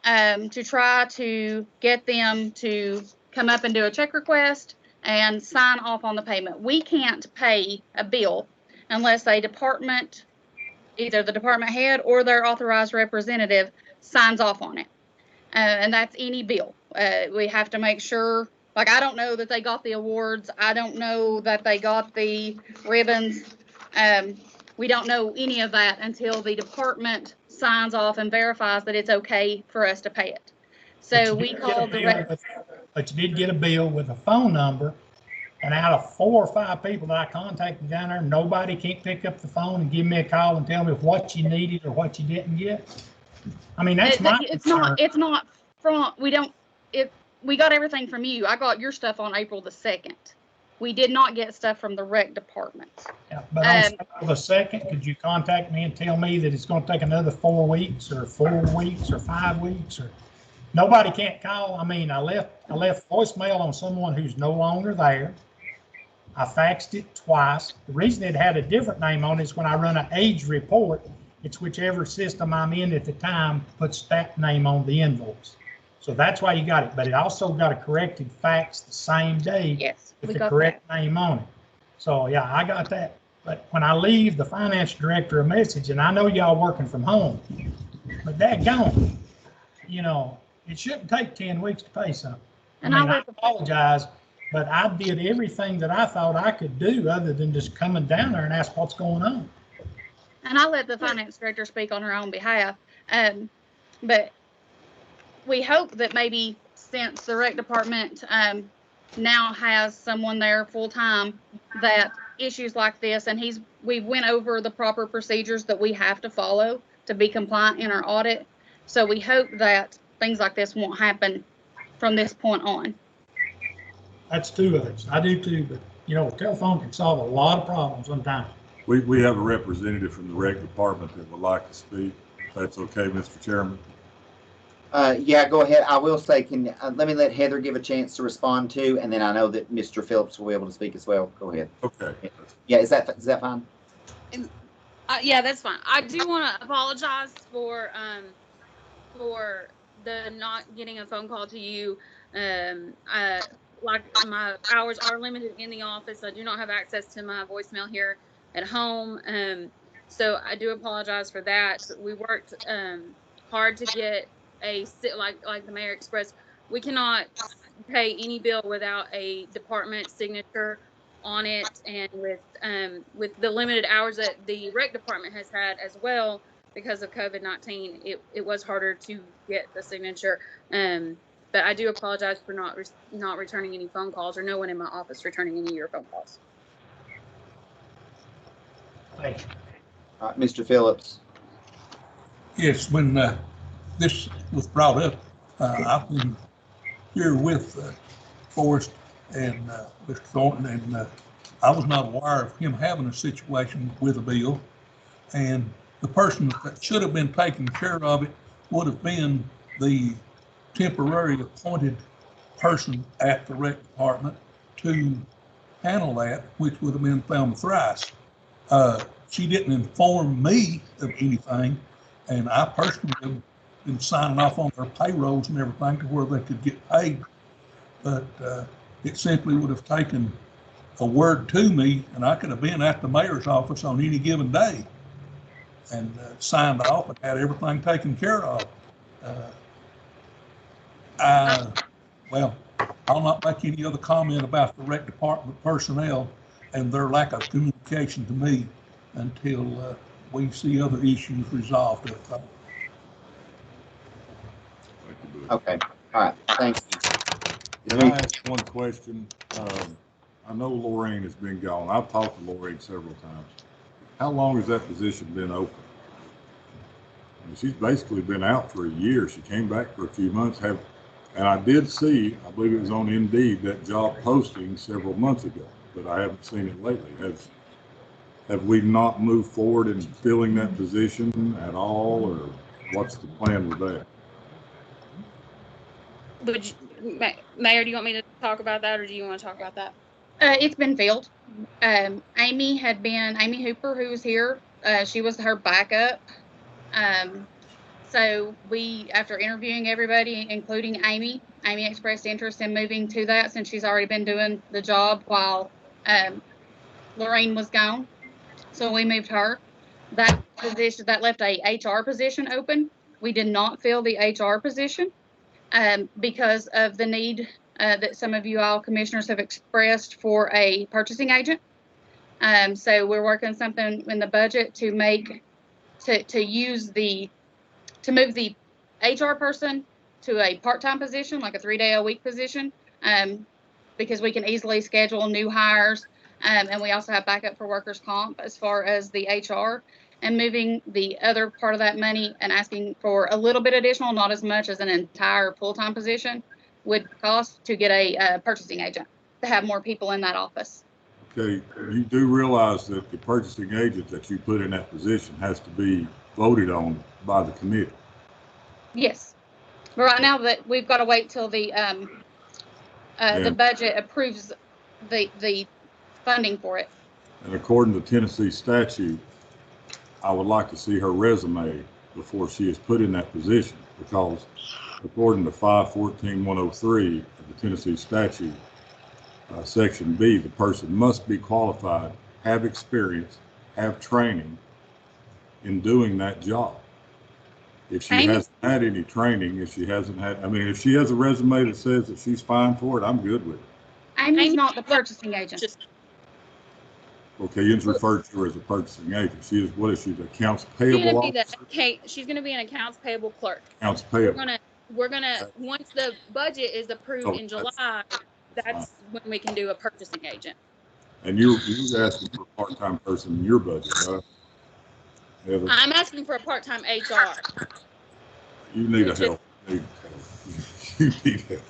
to try to get them to come up and do a check request and sign off on the payment. We can't pay a bill unless a department, either the department head or their authorized representative, signs off on it. And that's any bill. We have to make sure, like, I don't know that they got the awards. I don't know that they got the ribbons. We don't know any of that until the department signs off and verifies that it's okay for us to pay it. So we called the rec. But you did get a bill with a phone number, and out of 4 or 5 people that I contacted down there, nobody can't pick up the phone and give me a call and tell me what you needed or what you didn't get. I mean, that's my concern. It's not from, we got everything from you. I got your stuff on April the 2nd. We did not get stuff from the rec department. Yeah, but on April the 2nd, could you contact me and tell me that it's going to take another 4 weeks or 4 weeks or 5 weeks, or nobody can't call? I mean, I left voicemail on someone who's no longer there. I faxed it twice. The reason it had a different name on it is when I run an age report, it's whichever system I'm in at the time puts that name on the invoice. So that's why you got it. But it also got a corrected fax the same day with the correct name on it. So yeah, I got that. But when I leave the finance director a message, and I know y'all working from home, but daggone, it shouldn't take 10 weeks to pay something. I apologize, but I did everything that I thought I could do other than just coming down there and ask what's going on. And I let the finance director speak on her own behalf. But we hope that maybe since the rec department now has someone there full time, that issues like this, and we went over the proper procedures that we have to follow to be compliant in our audit. So we hope that things like this won't happen from this point on. That's 2 of us. I do too, but a telephone can solve a lot of problems sometimes. We have a representative from the rec department that would like to speak. If that's okay, Mr. Chairman. Yeah, go ahead. I will say, let me let Heather give a chance to respond too, and then I know that Mr. Phillips will be able to speak as well. Go ahead. Okay. Yeah, is that fine? Yeah, that's fine. I do want to apologize for the not getting a phone call to you. Like, my hours are limited in the office. I do not have access to my voicemail here at home. So I do apologize for that. We worked hard to get like the mayor expressed, we cannot pay any bill without a department signature on it, and with the limited hours that the rec department has had as well because of COVID-19, it was harder to get the signature. But I do apologize for not returning any phone calls, or no one in my office returning any of your phone calls. Thank you. Mr. Phillips. Yes, when this was brought up, I've been here with Forrest and Mr. Thornton, and I was not aware of him having a situation with a bill. And the person that should have been taking care of it would have been the temporary appointed person at the rec department to handle that, which would have been Thelma Thrice. She didn't inform me of anything, and I personally have been signing off on their payrolls and everything to where they could get paid. But it simply would have taken a word to me, and I could have been at the mayor's office on any given day and signed off and had everything taken care of. Well, I'll not make any other comment about the rec department personnel and their lack of communication to me until we see other issues resolved. Okay, all right, thank you. Can I ask one question? I know Lorraine has been gone. I've talked to Lorraine several times. How long has that position been open? I mean, she's basically been out for a year. She came back for a few months. And I did see, I believe it was on Indeed, that job posting several months ago, but I haven't seen it lately. Have we not moved forward in filling that position at all, or what's the plan with that? Would you, Mayor, do you want me to talk about that, or do you want to talk about that? It's been filled. Amy Hooper, who was here, she was her backup. So we, after interviewing everybody, including Amy expressed interest in moving to that since she's already been doing the job while Lorraine was gone. So we moved her. That position, that left a HR position open. We did not fill the HR position because of the need that some of you all commissioners have expressed for a purchasing agent. So we're working something in the budget to make, to move the HR person to a part-time position, like a 3-day-a-week position, because we can easily schedule new hires. And we also have backup for workers' comp as far as the HR, and moving the other part of that money and asking for a little bit additional, not as much as an entire full-time position would cost, to get a purchasing agent to have more people in that office. Okay, you do realize that the purchasing agent that you put in that position has to be voted on by the committee. Yes, but right now that we've got to wait till the budget approves the funding for it. And according to Tennessee statute, I would like to see her resume before she is put in that position, because according to 514-103 of the Tennessee statute, Section B, the person must be qualified, have experience, have training in doing that job. If she hasn't had any training, if she hasn't had, I mean, if she has a resume that says that she's fine for it, I'm good with it. Amy's not the purchasing agent. Okay, you referred to her as a purchasing agent. She is, what is she, the accounts payable officer? She's going to be an accounts payable clerk. Accounts payable. We're gonna once the budget is approved in July, that's when we can do a purchasing agent. And you're asking for a part-time person in your budget, right? Heather? I'm asking for a part-time HR. You need a help. You need help.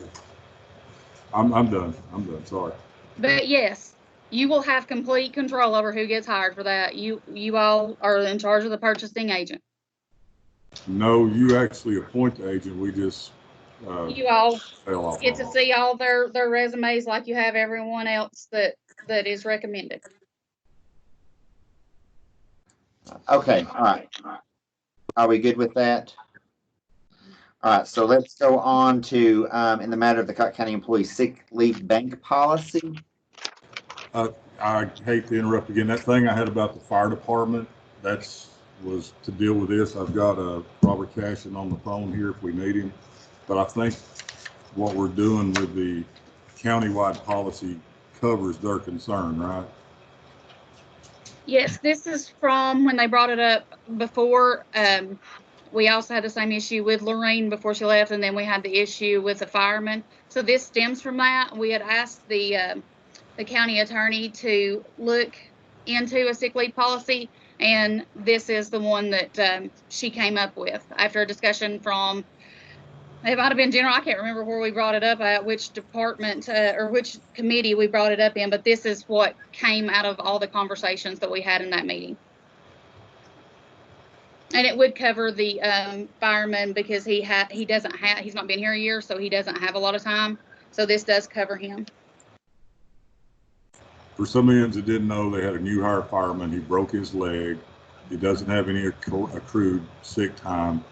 I'm done. I'm done. Sorry. But yes, you will have complete control over who gets hired for that. You all are in charge of the purchasing agent. No, you actually appoint the agent. We just you all get to see all their resumes like you have everyone else that is recommended. Okay, all right. Are we good with that? All right, so let's go on to, in the matter of the Cotton County Employee Sick Leave Bank Policy. I hate to interrupt again. That thing I had about the fire department, was to deal with this. I've got Robert Cashin on the phone here if we need him. But I think what we're doing with the countywide policy covers their concern, right? Yes, this is from when they brought it up before. We also had the same issue with Lorraine before she left, and then we had the issue with the firemen. So this stems from that. We had asked the county attorney to look into a sick leave policy, and this is the one that she came up with after a discussion from, it might have been general, I can't remember where we brought it up at, which department or which committee we brought it up in, but this is what came out of all the conversations that we had in that meeting. And it would cover the fireman, because he's not been here a year, so he doesn't have a lot of time. So this does cover him. For some ends that didn't know, they had a new hire fireman. He broke his leg. He doesn't have any accrued sick time.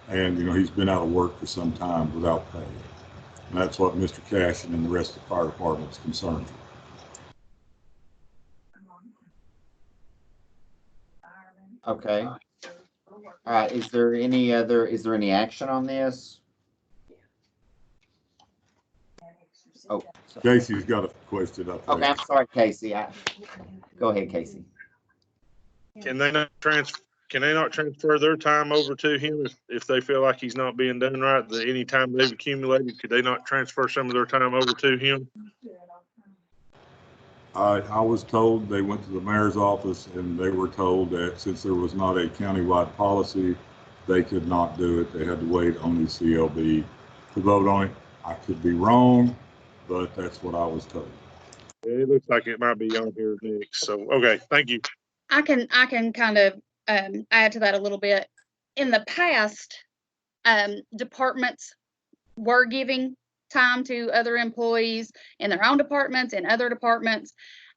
And, he's been out of work for some time without pay. And that's what Mr. Cashin and the rest of the fire department is concerned with. Okay. All right, is there any action on this? Oh, sorry. Casey's got a question up there. Okay, I'm sorry, Casey. Go ahead, Casey. Can they not transfer? can they not transfer their time over to him if they feel like he's not being done right? Any time they've accumulated, could they not transfer some of their time over to him? I was told, they went to the mayor's office and they were told that since there was not a countywide policy, they could not do it. They had to wait on the CLB to vote on it. I could be wrong, but that's what I was told. It looks like it might be on here next. So, okay, thank you. I can kind of add to that a little bit. In the past, departments were giving time to other employees in their own departments and other departments,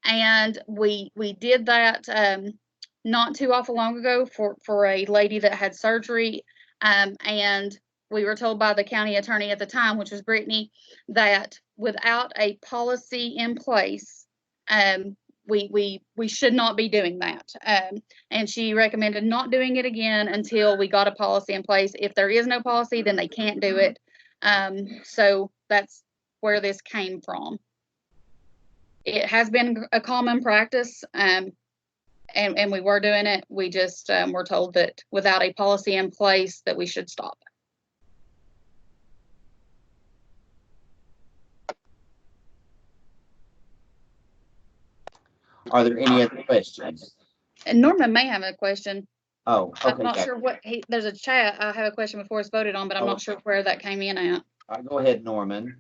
and we did that not too awful long ago for a lady that had surgery, and we were told by the county attorney at the time, which was Brittany, that without a policy in place, we should not be doing that. And she recommended not doing it again until we got a policy in place. If there is no policy, then they can't do it. So that's where this came from. It has been a common practice, and we were doing it. We just were told that without a policy in place that we should stop. Are there any other questions? And Norman may have a question. Oh, okay. I'm not sure what there's a chat. I have a question before it's voted on, but I'm not sure where that came in at. Go ahead, Norman.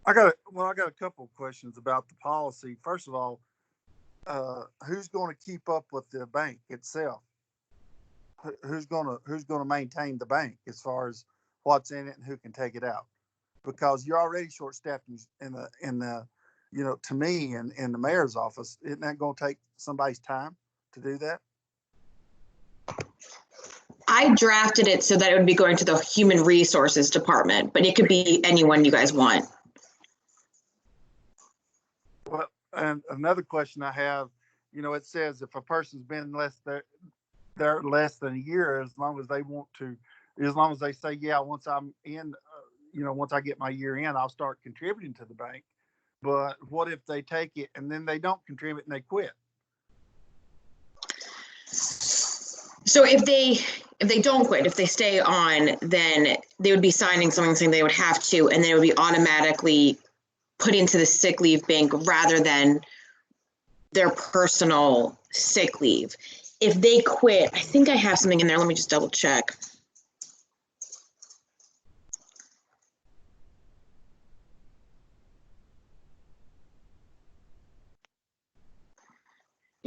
I got a couple of questions about the policy. First of all, who's going to keep up with the bank itself? Who's going to maintain the bank as far as what's in it and who can take it out? Because you're already short-staffed in the to me in the mayor's office. Isn't that going to take somebody's time to do that? I drafted it so that it would be going to the human resources department, but it could be anyone you guys want. Well, and another question I have, it says if a person's been there less than a year, as long as they say, yeah, once I'm in, once I get my year in, I'll start contributing to the bank. But what if they take it and then they don't contribute and they quit? So if they don't quit, if they stay on, then they would be signing something saying they would have to, and then it would be automatically put into the sick leave bank rather than their personal sick leave. If they quit, I think I have something in there. Let me just double check.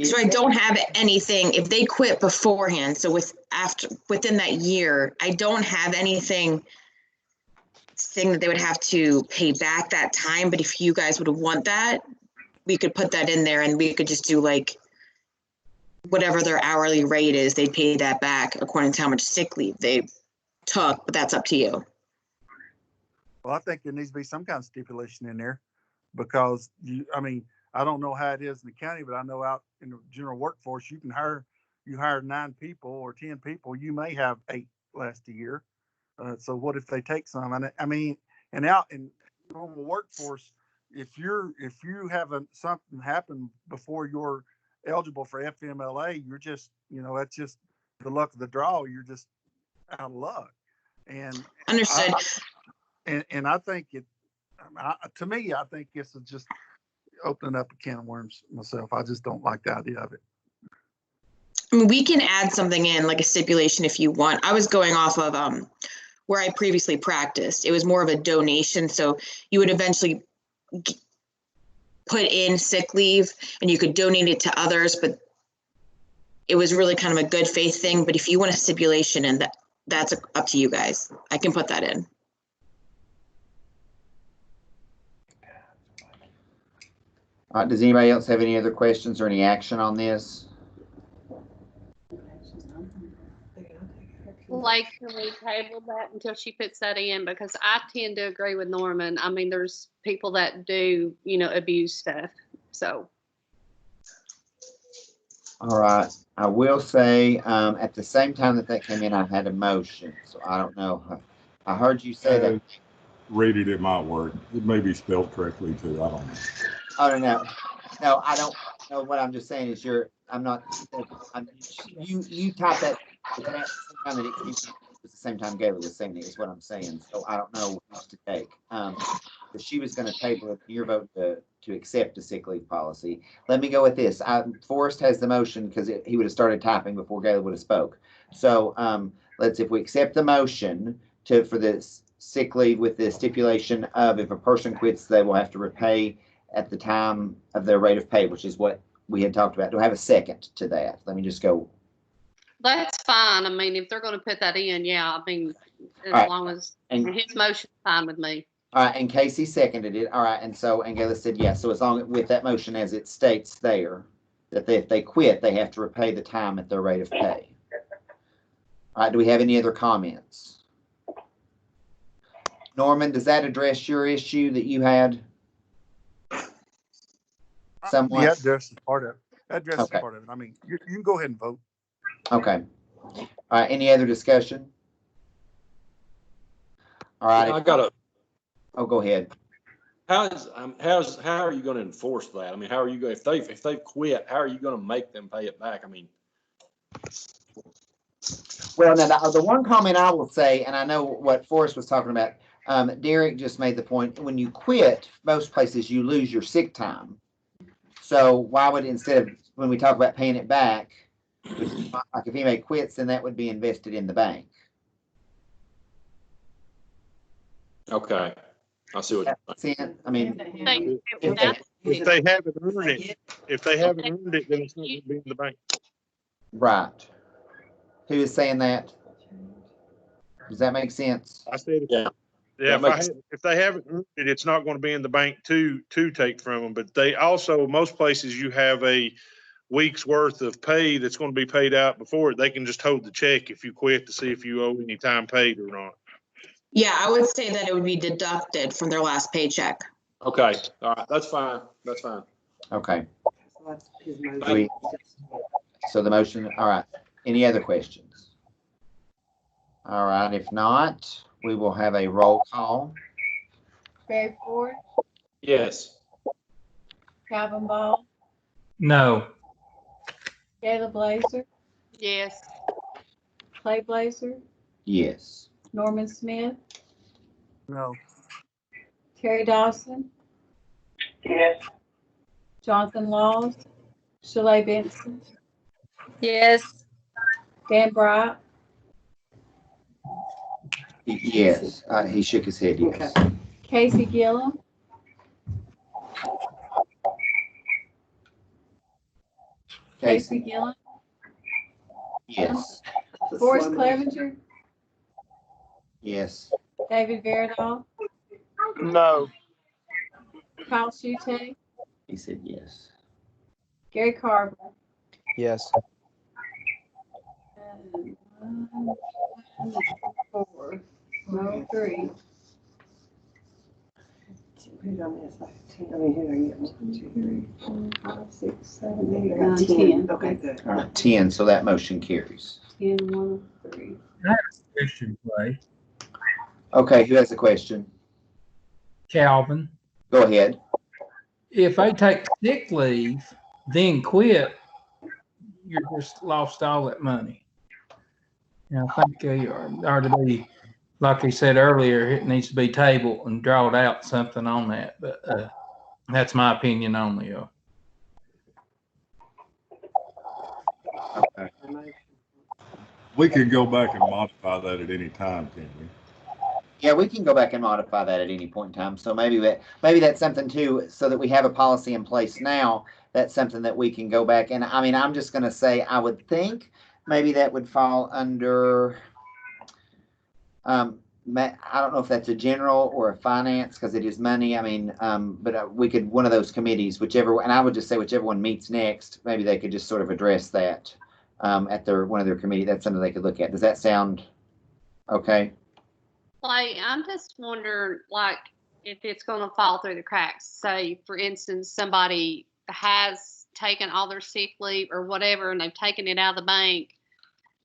So I don't have anything, if they quit beforehand, so within that year, I don't have anything saying that they would have to pay back that time, but if you guys would want that, we could put that in there and we could just do like whatever their hourly rate is, they'd pay that back according to how much sick leave they took, but that's up to you. Well, I think there needs to be some kind of stipulation in there because I don't know how it is in the county, but I know out in the general workforce, you hire 9 people or 10 people, you may have 8 last a year. So what if they take some? And out in normal workforce, if you haven't something happen before you're eligible for FMLA, you're just, that's just the luck of the draw. You're just out of luck. And understood. I think to me, I think this is just opening up a can of worms myself. I just don't like the idea of it. I mean, we can add something in like a stipulation if you want. I was going off of where I previously practiced. It was more of a donation. So you would eventually put in sick leave and you could donate it to others, but it was really kind of a good faith thing. But if you want a stipulation, and that's up to you guys. I can put that in. Does anybody else have any other questions or any action on this? Like, can we table that until she puts that in? Because I tend to agree with Norman. I mean, there's people that do, abuse stuff. So. All right. I will say at the same time that came in, I had a motion. So I don't know. I heard you say that. Read it might work. It may be spelled correctly too. I don't know. Oh, no. No, I don't. No, what I'm just saying is I'm not, you type that, at the same time that it came, at the same time Gayla was saying it, is what I'm saying. So I don't know which to take. But she was gonna table it, your vote to accept the sick leave policy. Let me go with this. Forrest has the motion because he would have started typing before Gayla would have spoke. So, if we accept the motion for this sick leave with the stipulation of if a person quits, they will have to repay at the time of their rate of pay, which is what we had talked about. Do I have a second to that? Let me just go. That's fine. I mean, if they're gonna put that in, yeah, I mean, as All right. long as And his motion's fine with me. all right, and Casey seconded it. All right, and Gayla said yes. So as long with that motion as it states there, that if they quit, they have to repay the time at their rate of pay. All right, do we have any other comments? Norman, does that address your issue that you had? Somewhat? Yeah, addresses part of it. That addresses Okay. part of it. I mean, you can go ahead and vote. Okay. All right, any other discussion? All right. I got a. Oh, go ahead. How are you going to enforce that? I mean, how are you going if they've quit? How are you going to make them pay it back? I mean, well, now the one comment I will say, and I know what Forrest was talking about. Derek just made the point: when you quit, most places you lose your sick time. So why would instead of when we talk about paying it back, like if anybody quits, then that would be invested in the bank. okay, I see what you're saying. I mean, if they haven't earned it, then it's not going to be in the bank. Right. Who is saying that? Does that make sense? I said, yeah. Yeah, if they haven't earned it, it's not going to be in the bank to take from them. But they also, most places you have a week's worth of pay that's going to be paid out before it. They can just hold the check if you quit to see if you owe any time paid or not. Yeah, I would say that it would be deducted from their last paycheck. Okay, all right, that's fine. That's fine. Okay. So the motion, all right. Any other questions? All right, if not, we will have a roll call. Barry Ford, Yes. Calvin Ball, No. Gayla Blazer, Yes. Clay Blazer, Yes. Norman Smith, No. Terry Dawson, Yes. Jonathan Laws, Shalay Benson, Yes. Dan Bright, Yes. He shook his head, yes. Casey Gillum, Casey Gillum, Yes. Forrest Clevenger, Yes. David Veradol, No. Kyle Shute, He said yes. Gary Carver. Yes. And 1, 2, 4, no 3. Put it on this, like 10. I mean, here are you? 2, 3, 4, 5, 6, 7, 8, 9, 10. Okay, good. All right, 10, so that motion carries. 10, 1, 3. Question play. Okay, who has a question? Calvin, Go ahead. if they take sick leave, then quit, you're just lost all that money. And I think you are to be, like he said earlier, it needs to be tabled and drawed out something on that. But that's my opinion only. Okay. We could go back and modify that at any time, can't we? Yeah, we can go back and modify that at any point in time. So maybe that's something too, so that we have a policy in place now. That's something that we can go back and I mean, I'm just going to say, I would think maybe that would fall under. I don't know if that's a general or a finance because it is money. I mean, but we could one of those committees, whichever, and I would just say whichever one meets next, maybe they could just sort of address that at one of their committee. That's something they could look at. Does that sound okay? Like, I'm just wondering, like, if it's going to fall through the cracks. Say, for instance, somebody has taken all their sick leave or whatever, and they've taken it out of the bank.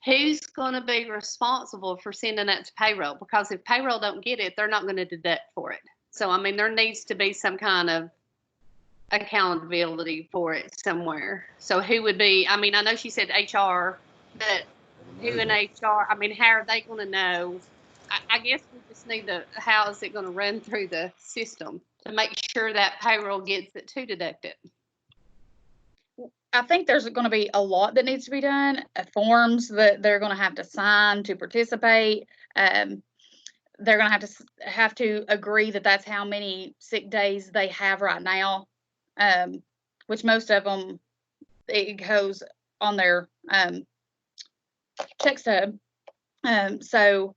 Who's going to be responsible for sending that to payroll? Because if payroll don't get it, they're not going to deduct for it. So, I mean, there needs to be some kind of accountability for it somewhere. So who would be, I mean, I know she said HR, but who in HR, I mean, how are they going to know? I guess we just need to, how is it going to run through the system to make sure that payroll gets it to deduct it? I think there's going to be a lot that needs to be done, forms that they're going to have to sign to participate. They're going to have to agree that that's how many sick days they have right now, which most of them, it goes on their check stub. So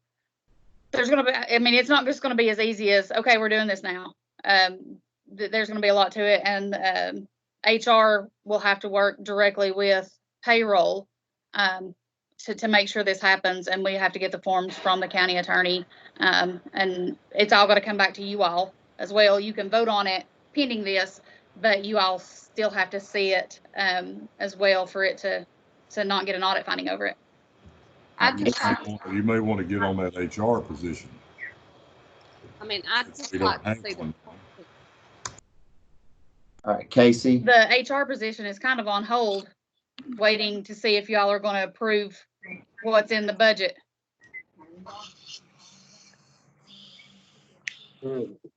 there's going to be, I mean, it's not just going to be as easy as, okay, we're doing this now. There's going to be a lot to it, and HR will have to work directly with payroll to make sure this happens, and we have to get the forms from the county attorney, and it's all got to come back to you all as well. You can vote on it pending this, but you all still have to see it as well for it to not get an audit finding over it. You may want to get on that HR position. I mean, I'd just We like don't to see have one. All right, Casey. The HR position is kind of on hold, waiting to see if y'all are going to approve what's in the budget.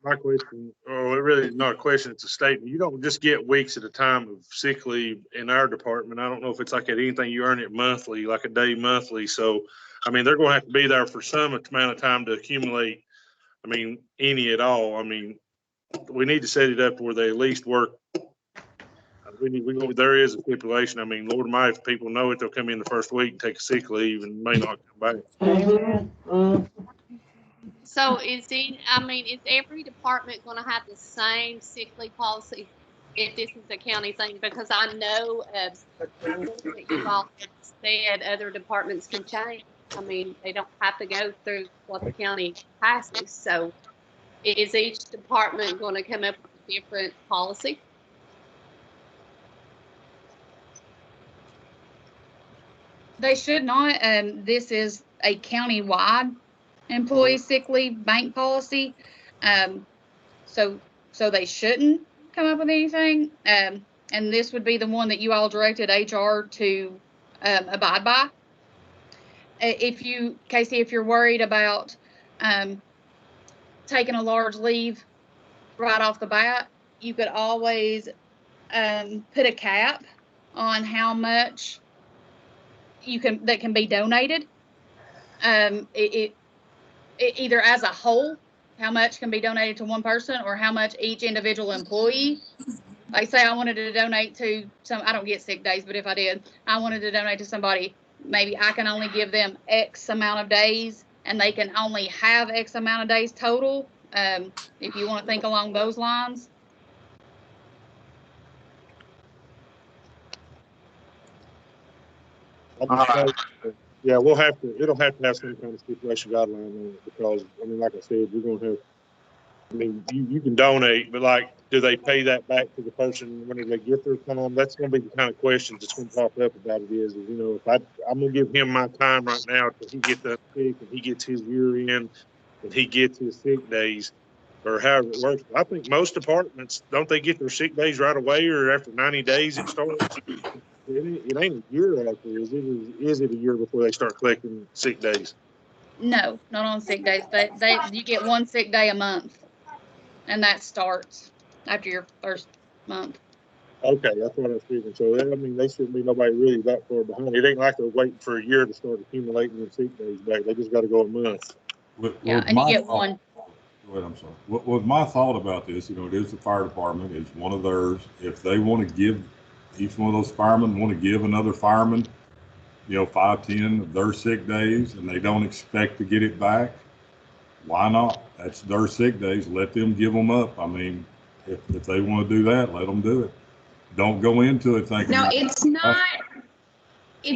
My question, oh, it really is not a question, it's a statement. You don't just get weeks at a time of sick leave in our department. I don't know if it's like at anything, you earn it monthly, like a day monthly. So, I mean, they're gonna have to be there for some amount of time to accumulate, I mean, any at all. I mean, we need to set it up where they at least work. There is a stipulation. I mean, Lord Almighty, if people know it, they'll come in the first week and take a sick leave and may not come back. So is every department going to have the same sick leave policy if this is a county thing? Because I know that you all said other departments can change. I mean, they don't have to go through what the county passes. So is each department going to come up with a different policy? They should not. This is a county-wide employee sick leave bank policy. So they shouldn't come up with anything. And this would be the one that you all directed HR to abide by. Casey, if you're worried about taking a large leave right off the bat, you could always put a cap on how much that can be donated. It either as a whole, how much can be donated to one person, or how much each individual employee. Like, say I wanted to donate to I don't get sick days, but if I did, I wanted to donate to somebody, maybe I can only give them X amount of days, and they can only have X amount of days total. If you want to think along those lines. Yeah, it'll have to have some kind of stipulation guideline on it, because, I mean, like I said, we're gonna have, I mean, you can donate, but like, do they pay that back to the person when they get their time? That's gonna be the kind of questions that's gonna pop up about it is, you know, if I'm gonna give him my time right now till he gets that sick and he gets his year in and he gets his sick days, or however it works. I think most departments, don't they get their sick days right away, or after 90 days it starts? It ain't a year after, is it? Is it a year before they start collecting sick days? No, not on sick days. You get one sick day a month, and that starts after your first month. Okay, that's what I was thinking. So, I mean, they shouldn't be nobody really that far behind. It ain't like they're waiting for a year to start accumulating their sick days back. They just got to go a month. Yeah, and you get one. Go ahead, I'm sorry. What my thought about this, you know, it is the fire department. It's one of theirs. If they want to give, each one of those firemen want to give another fireman, you know, 5, 10 of their sick days, and they don't expect to get it back, why not? That's their sick days. Let them give them up. I mean, if they want to do that, let them do it. Don't go into it thinking. No, it's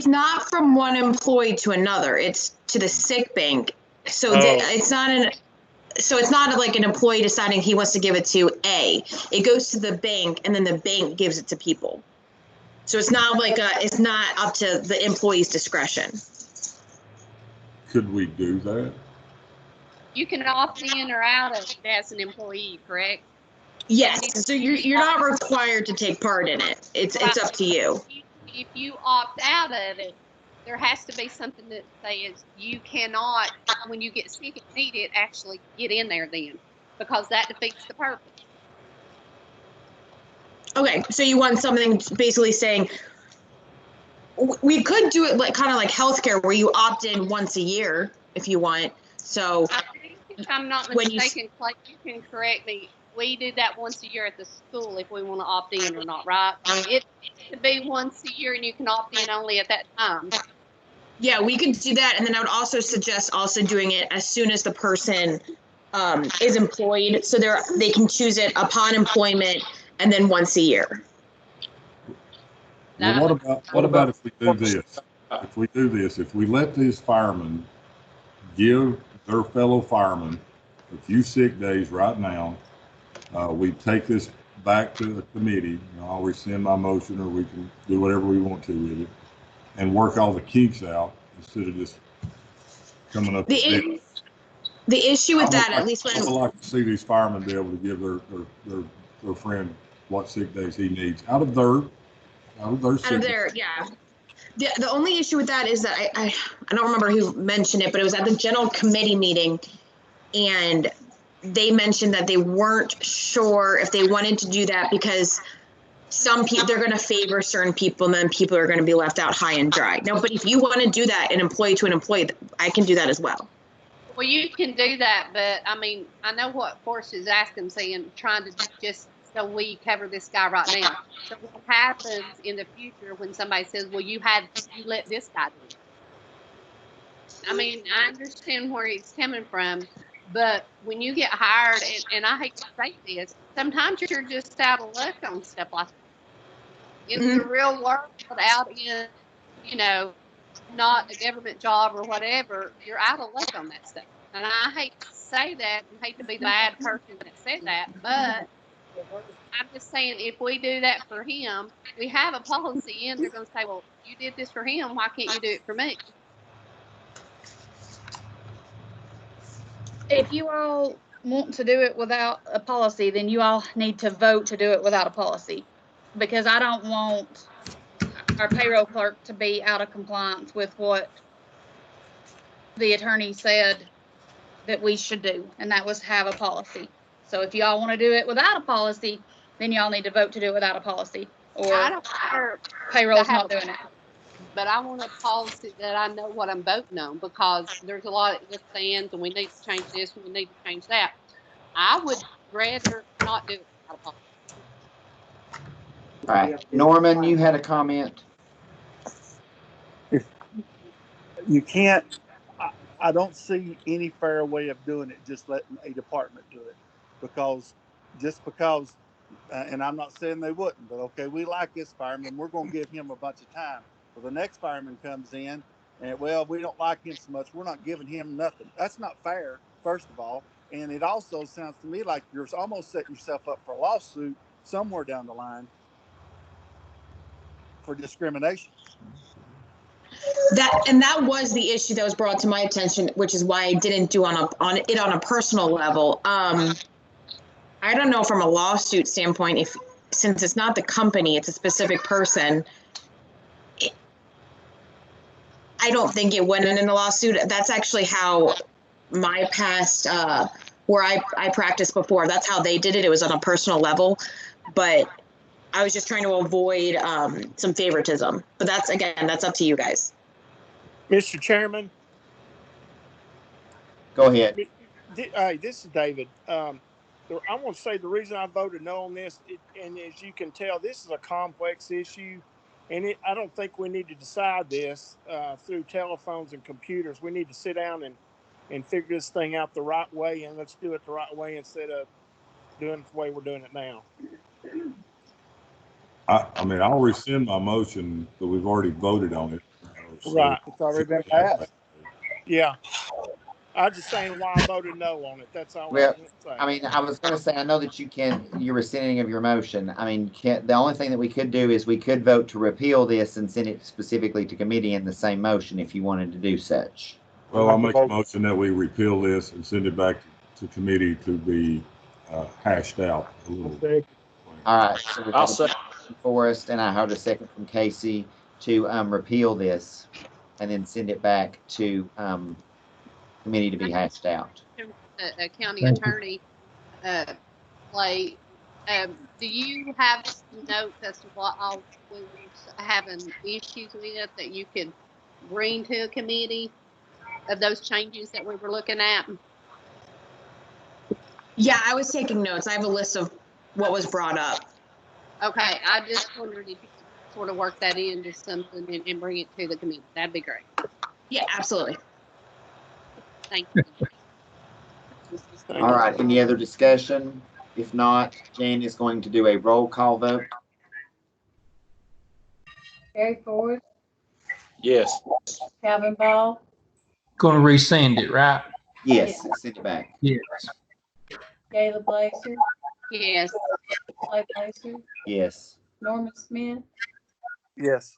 not from one employee to another. It's to the sick bank. So it's not like an employee deciding he wants to give it to A. It goes to the bank, and then the bank gives it to people. So it's not it's not up to the employee's discretion. Could we do that? You can opt in or out of it as an employee, correct? Yes, so you're not required to take part in it. It's up to you. If you opt out of it, there has to be something that says you cannot, when you get sick and need it, actually get in there then, because that defeats the purpose. Okay, so you want something basically saying, we could do it like kind of like healthcare where you opt in once a year if you want. So I think if I'm not mistaken, Clay, you can correct me. We do that once a year at the school if we want to opt in or not, right? It could be once a year and you can opt in only at that time. Yeah, we could do that. And then I would also suggest also doing it as soon as the person is employed. So they can choose it upon employment and then once a year. Well, what about if we do this? If we let these firemen give their fellow firemen a few sick days right now, we take this back to the committee, I'll rescind my motion, or we can do whatever we want to with it, and work all the kinks out instead of just coming up with it. The issue with that, at least when I would like to see these firemen be able to give their friend what sick days he needs out of their yeah. The only issue with that is that I don't remember who mentioned it, but it was at the general committee meeting, and they mentioned that they weren't sure if they wanted to do that because some people, they're going to favor certain people and then people are going to be left out high and dry. No, but if you want to do that, an employee to an employee, I can do that as well. Well, you can do that, but I mean, I know what Forrest is asking, saying, trying to just so we cover this guy right now. So what happens in the future when somebody says, well, you let this guy do it? I mean, I understand where he's coming from, but when you get hired, and I hate to say this, sometimes you're just out of luck on stuff like that. In the real world, out in, not a government job or whatever, you're out of luck on that stuff. And I hate to say that and hate to be the bad person that said that, but I'm just saying, if we do that for him, we have a policy in, they're going to say, well, you did this for him, why can't you do it for me? If you all want to do it without a policy, then you all need to vote to do it without a policy, because I don't want our payroll clerk to be out of compliance with what the attorney said that we should do, and that was have a policy. So if y'all want to do it without a policy, then y'all need to vote to do it without a policy, or I don't care payroll's not doing it. But I want a policy that I know what I'm voting on, because there's a lot of ifs, ands, and we need to change this and we need to change that. I would rather not do it without a policy. All right, Norman, you had a comment. You can't, I don't see any fair way of doing it, just letting a department do it. Because, and I'm not saying they wouldn't, but okay, we like this fireman, we're going to give him a bunch of time. Well, the next fireman comes in, and well, we don't like him so much, we're not giving him nothing. That's not fair, first of all. And it also sounds to me like you're almost setting yourself up for a lawsuit somewhere down the line for discrimination. That was the issue that was brought to my attention, which is why I didn't do on a personal level. I don't know from a lawsuit standpoint, since it's not the company, it's a specific person. I don't think it went in a lawsuit. That's actually how my past, where I practiced before, that's how they did it. It was on a personal level, but I was just trying to avoid some favoritism. But that's up to you guys. Mr. Chairman. Go ahead. Hey, this is David. I want to say the reason I voted no on this, and as you can tell, this is a complex issue, and I don't think we need to decide this through telephones and computers. We need to sit down and figure this thing out the right way, and let's do it the right way instead of doing it the way we're doing it now. I mean, I'll rescind my motion, but we've already voted on it. Right. It's already been passed. Yeah. I'm just saying why I voted no on it. That's all. Well, I mean, I was going to say, I know that you're rescinding of your motion. I mean, the only thing that we could do is we could vote to repeal this and send it specifically to committee in the same motion if you wanted to do such. Well, I'll make a motion that we repeal this and send it back to committee to be hashed out a little. All right. So we I'll have a say, motion from Forrest, and I heard a second from Casey to repeal this and then send it back to committee to be hashed out. A county Thank you. attorney, Clay, do you have some notes as to what all we were having issues with that you could bring to a committee of those changes that we were looking at? Yeah, I was taking notes. I have a list of what was brought up. Okay, I just wondered if you could sort of work that into something and bring it to the committee. That'd be great. Yeah, absolutely. Thank you. All right. Any other discussion? If not, Jane is going to do a roll call vote. Gary Ford, yes. Calvin Ball, Gonna resend it, right? Yes, send it back. Yes. Gayla Blazer, Yes. Clay Blazer, Yes. Norman Smith, Yes.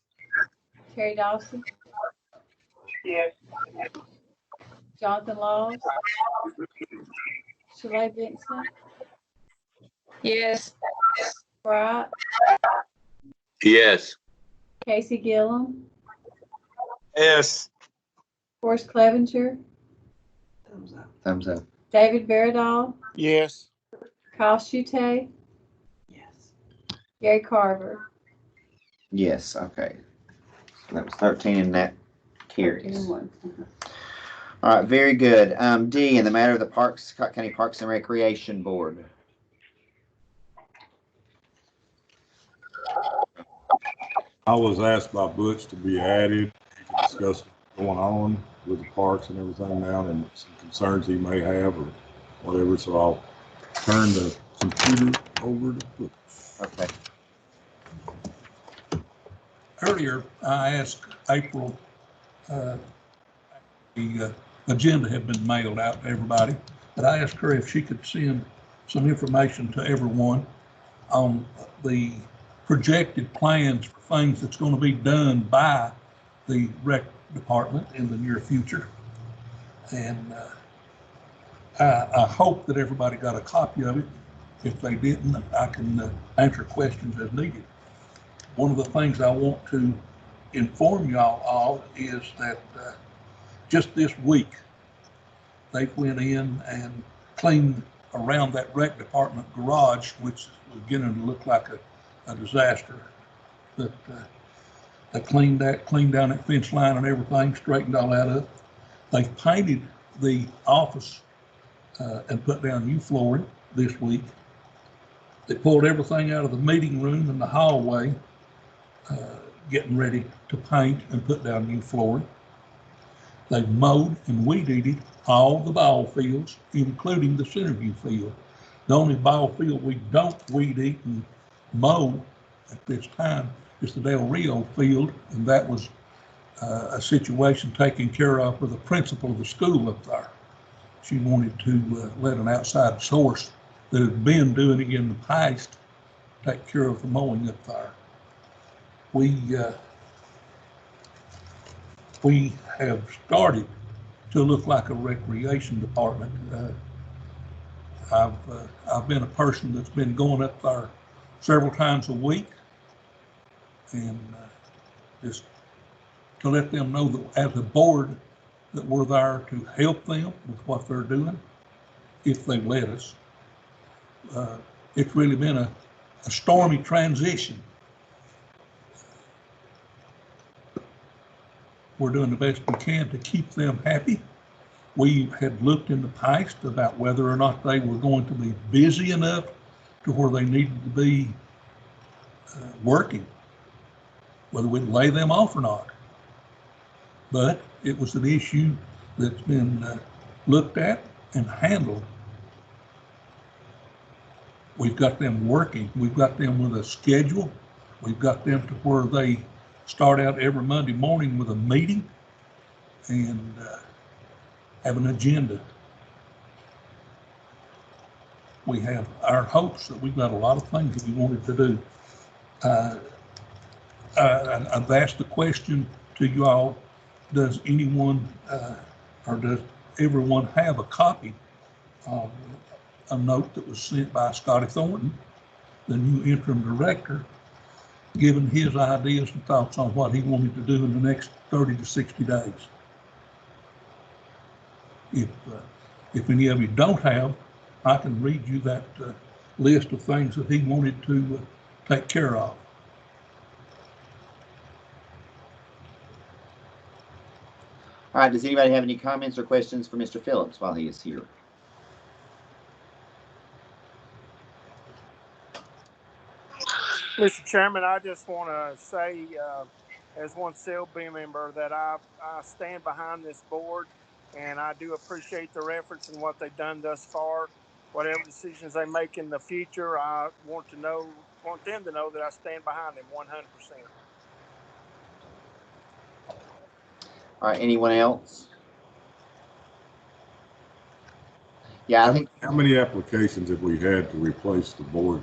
Terry Dawson, Yes. Jonathan Laws, Shalay Benson, Yes. Bright, Yes. Casey Gillum, Yes. Forrest Clevenger, Thumbs up. David Veradol, Yes. Kyle Shute, Gary Carver. Yes. Okay. So that was 13, and that carries. All right. Very good. D, in the matter of the Scott County Parks and Recreation Board. I was asked by Butch to be added to discuss what's going on with the parks and everything now, and some concerns he may have or whatever. So I'll turn the computer over to Butch. Okay. Earlier, I asked April, the agenda had been mailed out to everybody, but I asked her if she could send some information to everyone on the projected plans for things that's going to be done by the rec department in the near future. And I hope that everybody got a copy of it. If they didn't, I can answer questions as needed. One of the things I want to inform y'all all is that just this week, they went in and cleaned around that rec department garage, which was beginning to look like a disaster. But they cleaned down that fence line and everything, straightened all that up. They painted the office and put down new flooring this week. They pulled everything out of the meeting room and the hallway, getting ready to paint and put down new flooring. They mowed and weed eated all the ball fields, including the Centerview field. The only ball field we don't weed eat and mow at this time is the Del Rio field, and that was a situation taken care of with the principal of the school up there. She wanted to let an outside source that had been doing it in the past take care of the mowing up there. We have started to look like a recreation department. I've been a person that's been going up there several times a week, and just to let them know that as a board that we're there to help them with what they're doing, if they let us. It's really been a stormy transition. We're doing the best we can to keep them happy. We had looked in the past about whether or not they were going to be busy enough to where they needed to be working, whether we'd lay them off or not. But it was an issue that's been looked at and handled. We've got them working. We've got them with a schedule. We've got them to where they start out every Monday morning with a meeting and have an agenda. We have our hopes that we've got a lot of things that we wanted to do. I've asked the question to you all, does anyone or does everyone have a copy of a note that was sent by Scotty Thornton, the new interim director, giving his ideas and thoughts on what he wanted to do in the next 30 to 60 days. If any of you don't have, I can read you that list of things that he wanted to take care of. All right, does anybody have any comments or questions for Mr. Phillips while he is here? Mr. Chairman, I just want to say, as one CLB member, that I stand behind this board, and I do appreciate their efforts and what they've done thus far. Whatever decisions they make in the future, I want them to know that I stand behind them 100%. All right, anyone else? Yeah, I think. How many applications have we had to replace the board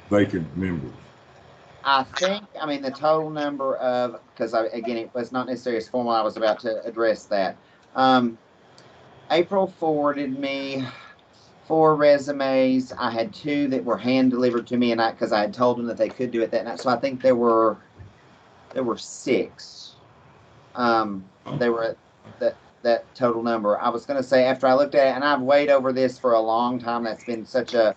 vacant members? I think, I mean, the total number of, because again, it was not necessarily as formal, I was about to address that. April forwarded me 4 resumes. I had 2 that were hand delivered to me, and because I had told them that they could do it that night. So I think there were 6. They were that total number. I was going to say, after I looked at it, and I've weighed over this for a long time, that's been such a,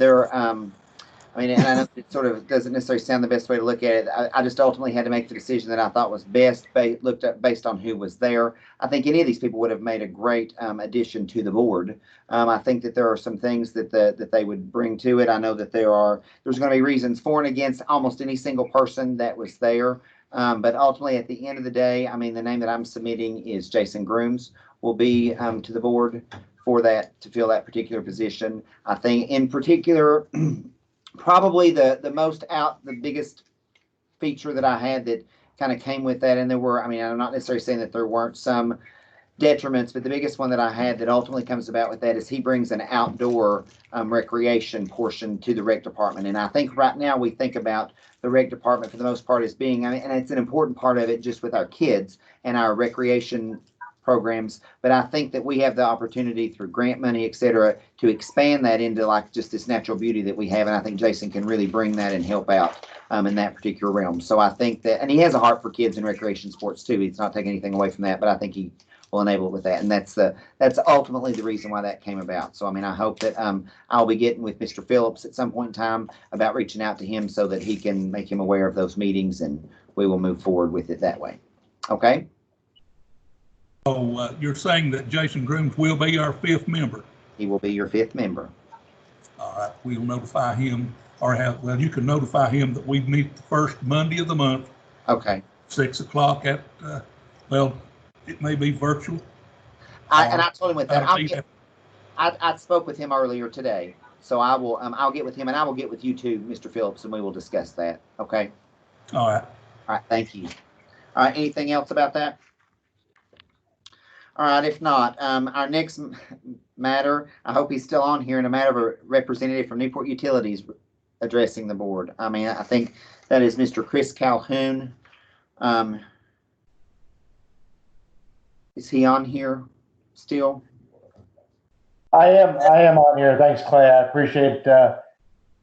I mean, and I know it sort of doesn't necessarily sound the best way to look at it. I just ultimately had to make the decision that I thought was best looked at based on who was there. I think any of these people would have made a great addition to the board. I think that there are some things that they would bring to it. I know that there's going to be reasons for and against almost any single person that was there. But ultimately, at the end of the day, I mean, the name that I'm submitting is Jason Grooms will be to the board for that, to fill that particular position. I think in particular, probably the biggest feature that I had that kind of came with that, and there were, I mean, I'm not necessarily saying that there weren't some detriments, but the biggest one that I had that ultimately comes about with that is he brings an outdoor recreation portion to the rec department. And I think right now we think about the rec department for the most part as being, I mean, and it's an important part of it just with our kids and our recreation programs, but I think that we have the opportunity through grant money, et cetera, to expand that into like just this natural beauty that we have. And I think Jason can really bring that and help out in that particular realm. So I think that, and he has a heart for kids and recreation sports too. He's not taking anything away from that, but I think he will enable it with that. And that's ultimately the reason why that came about. So, I mean, I hope that I'll be getting with Mr. Phillips at some point in time about reaching out to him so that he can make him aware of those meetings, and we will move forward with it that way. Okay. So you're saying that Jason Grooms will be our 5th member? He will be your 5th member. All right, we'll notify him, or you can notify him that we meet the first Monday of the month. Okay. 6 o'clock at, well, it may be virtual. And I told him with that. I spoke with him earlier today, so I will. I'll get with him, and I will get with you too, Mr. Phillips, and we will discuss that. Okay. All right. All right. Thank you. All right. Anything else about that? All right. If not, our next matter. I hope he's still on here. In a matter of a representative from Newport Utilities addressing the board. I mean, I think that is Mr. Chris Calhoun. Is he on here still? I am on here. Thanks, Clay. I appreciate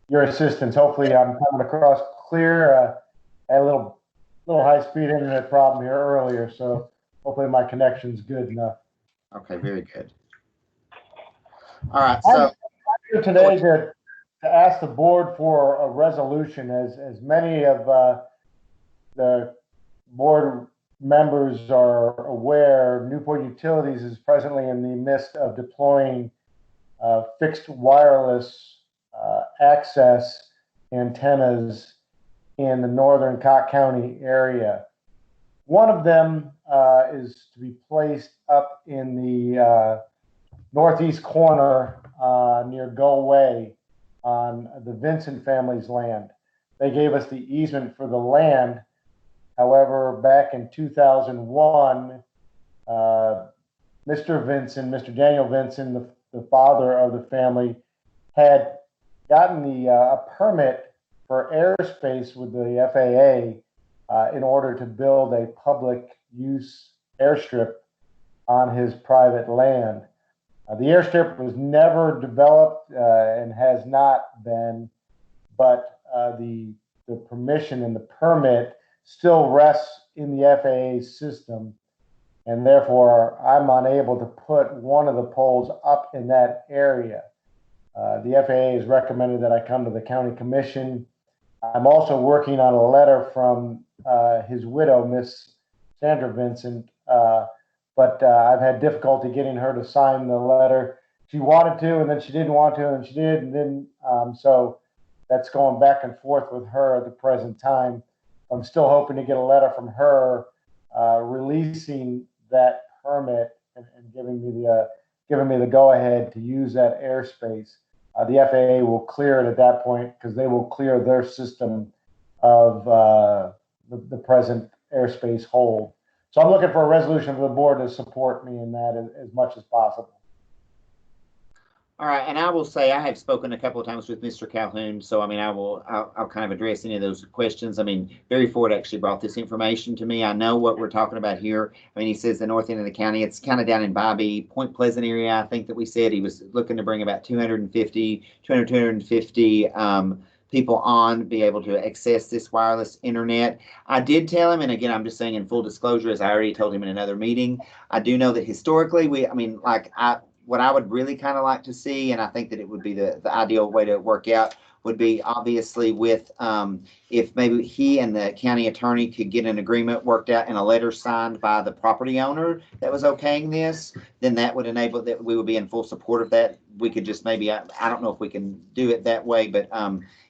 your assistance. Hopefully I'm coming across clear. I had a little high-speed internet problem here earlier, so hopefully my connection's good enough. Okay, very good. All right, so I'm here today to ask the board for a resolution. As many of the board members are aware, Newport Utilities is presently in the midst of deploying fixed wireless access antennas in the northern Cott County area. One of them is to be placed up in the northeast corner near Gull Way on the Vincent family's land. They gave us the easement for the land. However, back in 2001, Mr. Daniel Vincent, the father of the family, had gotten a permit for airspace with the FAA in order to build a public use airstrip on his private land. The airstrip was never developed and has not been, but the permission and the permit still rests in the FAA system, and therefore I'm unable to put one of the poles up in that area. The FAA has recommended that I come to the county commission. I'm also working on a letter from his widow, Miss Sandra Vincent, but I've had difficulty getting her to sign the letter. She wanted to, and then she didn't want to, and she did, and then so that's going back and forth with her at the present time. I'm still hoping to get a letter from her releasing that permit and giving me the go ahead to use that airspace. The FAA will clear it at that point because they will clear their system of the present airspace hold. So I'm looking for a resolution for the board to support me in that as much as possible. All right, and I will say I have spoken a couple of times with Mr. Calhoun, so I mean I'll kind of address any of those questions. I mean, Barry Ford actually brought this information to me. I know what we're talking about here. I mean, he says the north end of the county. It's kind of down in Bobby, Point Pleasant area. I think that we said he was looking to bring about 250 people on, be able to access this wireless internet. I did tell him, and again, I'm just saying in full disclosure, as I already told him in another meeting, I do know that historically what I would really kind of like to see, and I think that it would be the ideal way to work out, would be obviously with if maybe he and the county attorney could get an agreement worked out and a letter signed by the property owner that was okaying this, then that would enable that we would be in full support of that. We could just maybe, I don't know if we can do it that way, but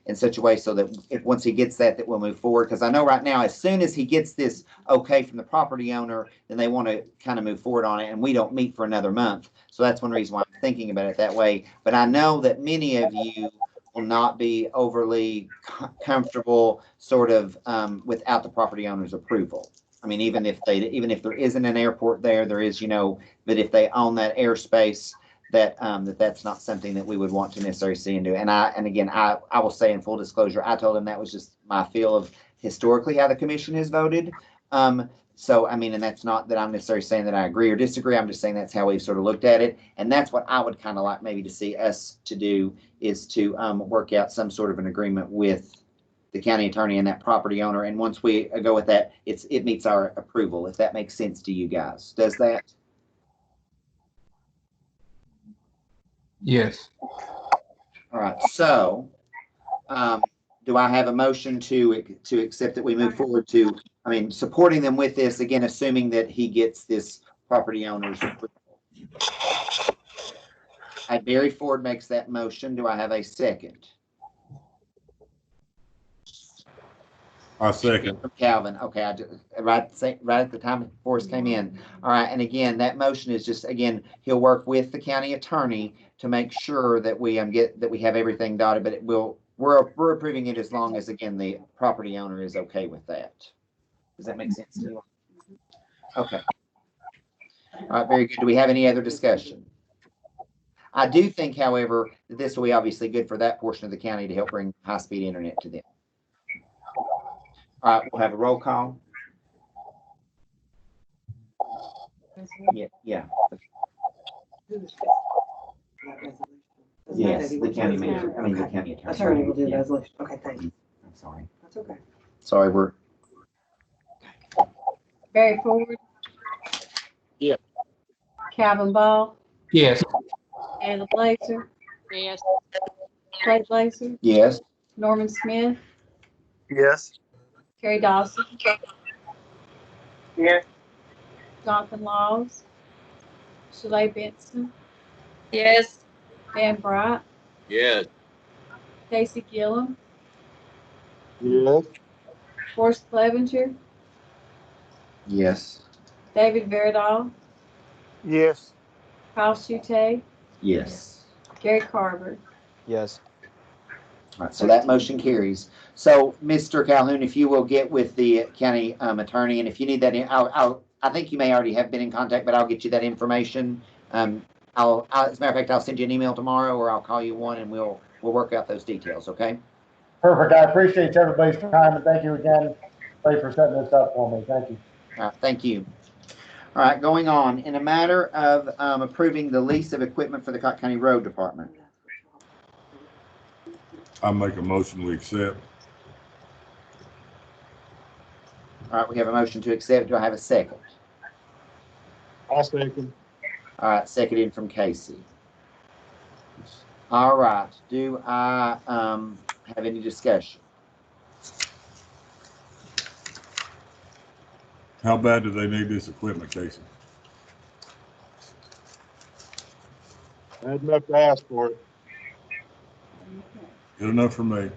in such a way so that if once he gets that we'll move forward. Because I know right now, as soon as he gets this okay from the property owner, then they want to kind of move forward on it, and we don't meet for another month. So that's one reason why I'm thinking about it that way. But I know that many of you will not be overly comfortable sort of without the property owner's approval. I mean, even if there isn't an airport there, there is, but if they own that airspace, that's not something that we would want to necessarily see and do. And again, I will say in full disclosure, I told him that was just my feel of historically how the commission has voted. So, I mean, and that's not that I'm necessarily saying that I agree or disagree. I'm just saying that's how we've sort of looked at it. And that's what I would kind of like maybe to see us to do is to work out some sort of an agreement with the county attorney and that property owner. And once we go with that, it meets our approval, if that makes sense to you guys. Does that? Yes. All right. So, do I have a motion to accept that we move forward to, supporting them with this, again, assuming that he gets this property owner's approval? Barry Ford makes that motion. Do I have a second? I second. Calvin. Okay, right at the time Forrest came in. All right, and again, that motion is just, again, he'll work with the county attorney to make sure that we we have everything dotted, but we're approving it as long as, again, the property owner is okay with that. Does that make sense to you? Okay. All right, very good. Do we have any other discussion? I do think, however, that this will be obviously good for that portion of the county to help bring high-speed internet to them. All right, we'll have a roll call. Yeah. Yes, the county manager. The county attorney. Attorney will do the resolution. Okay, thank you. I'm sorry. That's okay. Sorry, we're. Barry Ford. Yeah. Calvin Ball. Yes. Anna Blazer. Yes. Clay Blazer. Yes. Norman Smith. Yes. Terry Dawson. Yes. Jonathan Laws. Shalay Benson. Yes. Dan Bright. Yes. Casey Gillum. Yes. Forrest Clevenger. Yes. David Veradal. Yes. Kyle Shute. Yes. Gary Carver. Yes. All right, so that motion carries. So, Mr. Calhoun, if you will get with the county attorney, and if you need that, I think you may already have been in contact, but I'll get you that information. As a matter of fact, I'll send you an email tomorrow, or I'll call you one, and we'll work out those details. Okay. Perfect. I appreciate everybody's time, and thank you again, Clay, for setting this up for me. Thank you. All right, thank you. All right, going on, in a matter of approving the lease of equipment for the Cotton County Road Department. I make a motion, we accept. All right, we have a motion to accept. Do I have a second? I'll second. All right, seconded from Casey. All right, do I have any discussion? How bad do they need this equipment, Casey? Bad enough to ask for it. Good enough for me.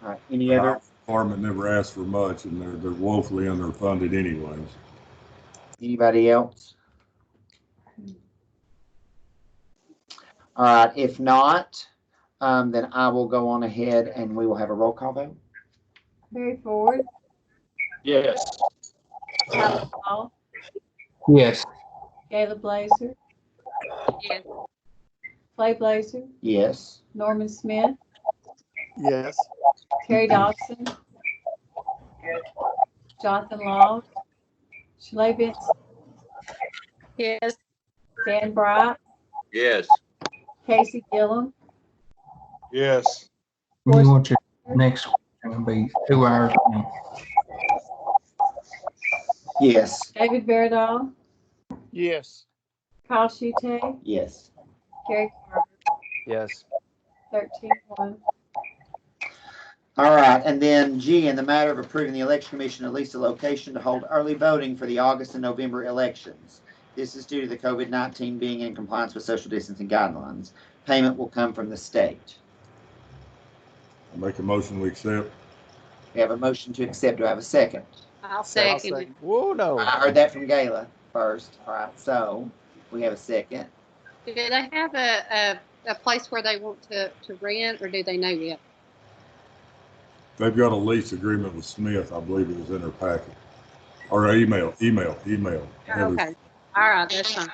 All right, any other? Our department never asked for much, and they're woefully underfunded anyways. Anybody else? All right, if not, then I will go on ahead and we will have a roll call vote. Barry Ford, Yes. Calvin Ball, Yes. Gayla Blazer, Yes. Clay Blazer, Yes. Norman Smith, Yes. Terry Dodson, Jonathan Law, Shalay Benson, Yes. Dan Bright, Yes. Casey Gillum, Yes. You want your next one to be 2 hours long. Yes. David Veradall, Yes. Kyle Shute, Yes. Gary Carver, Yes. 13-1. All right, and then G, in the matter of approving the election commission to lease a location to hold early voting for the August and November elections. This is due to the COVID-19 being in compliance with social distancing guidelines. Payment will come from the state. I make a motion, we accept. We have a motion to accept. Do I have a second? I'll Second. second it. Whoa, no. I heard that from Gayla first. All right, so we have a second. Do they have a place where they want to rent, or do they know yet? They've got a lease agreement with Smith. I believe it was in their packet. Or email. Okay. All right, that's fine.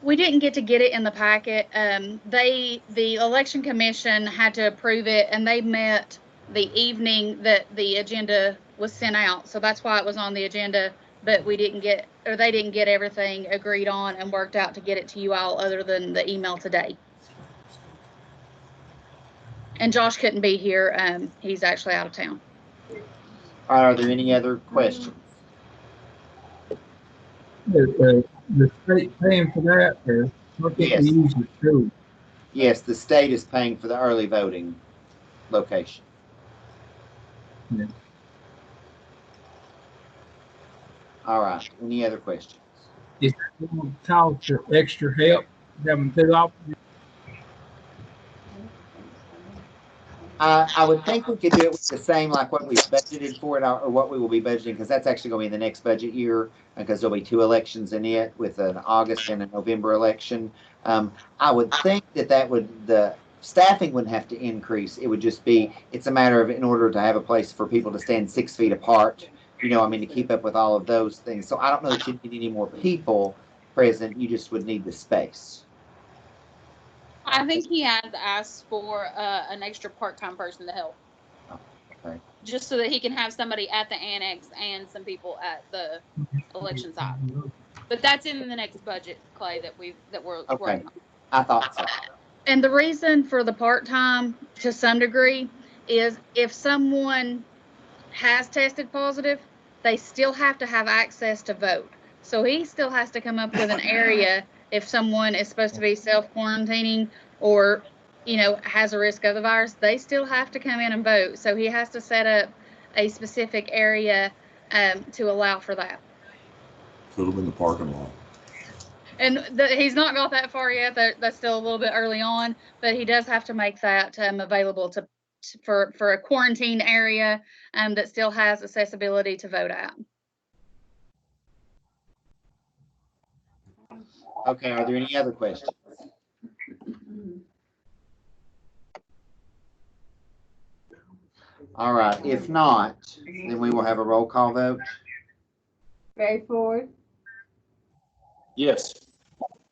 We didn't get to get it in the packet. The election commission had to approve it, and they met the evening that the agenda was sent out. So that's why it was on the agenda, but they didn't get everything agreed on and worked out to get it to you all other than the email today. And Josh couldn't be here. He's actually out of town. Are there any other questions? The state paying for that, or what can Yes. we use it to? Yes, the state is paying for the early voting location. Yeah. All right, any other questions? Is it going to cost for extra help having 2 officers? I would think we could do it with the same, like what we budgeted for it, or what we will be budgeting, because that's actually going to be the next budget year, because there'll be 2 elections in it, with an August and a November election. I would think the staffing wouldn't have to increase. It would just be, it's a matter of, in order to have a place for people to stand 6 feet apart, to keep up with all of those things. So I don't know that you need any more people present. You just would need the space. I think he has asked for an extra part-time person to help. Okay. Just so that he can have somebody at the annex and some people at the election side. But that's in the next budget, Clay, that we're Okay. working on. I thought so. And the reason for the part-time, to some degree, is if someone has tested positive, they still have to have access to vote. So he still has to come up with an area if someone is supposed to be self-quarantining or, has a risk of the virus, they still have to come in and vote. So he has to set up a specific area to allow for that. Put them in the parking lot. And he's not got that far yet. That's still a little bit early on, but he does have to make that available for a quarantine area that still has accessibility to vote at. Okay, are there any other questions? All right, if not, then we will have a roll call vote. Barry Ford, Yes.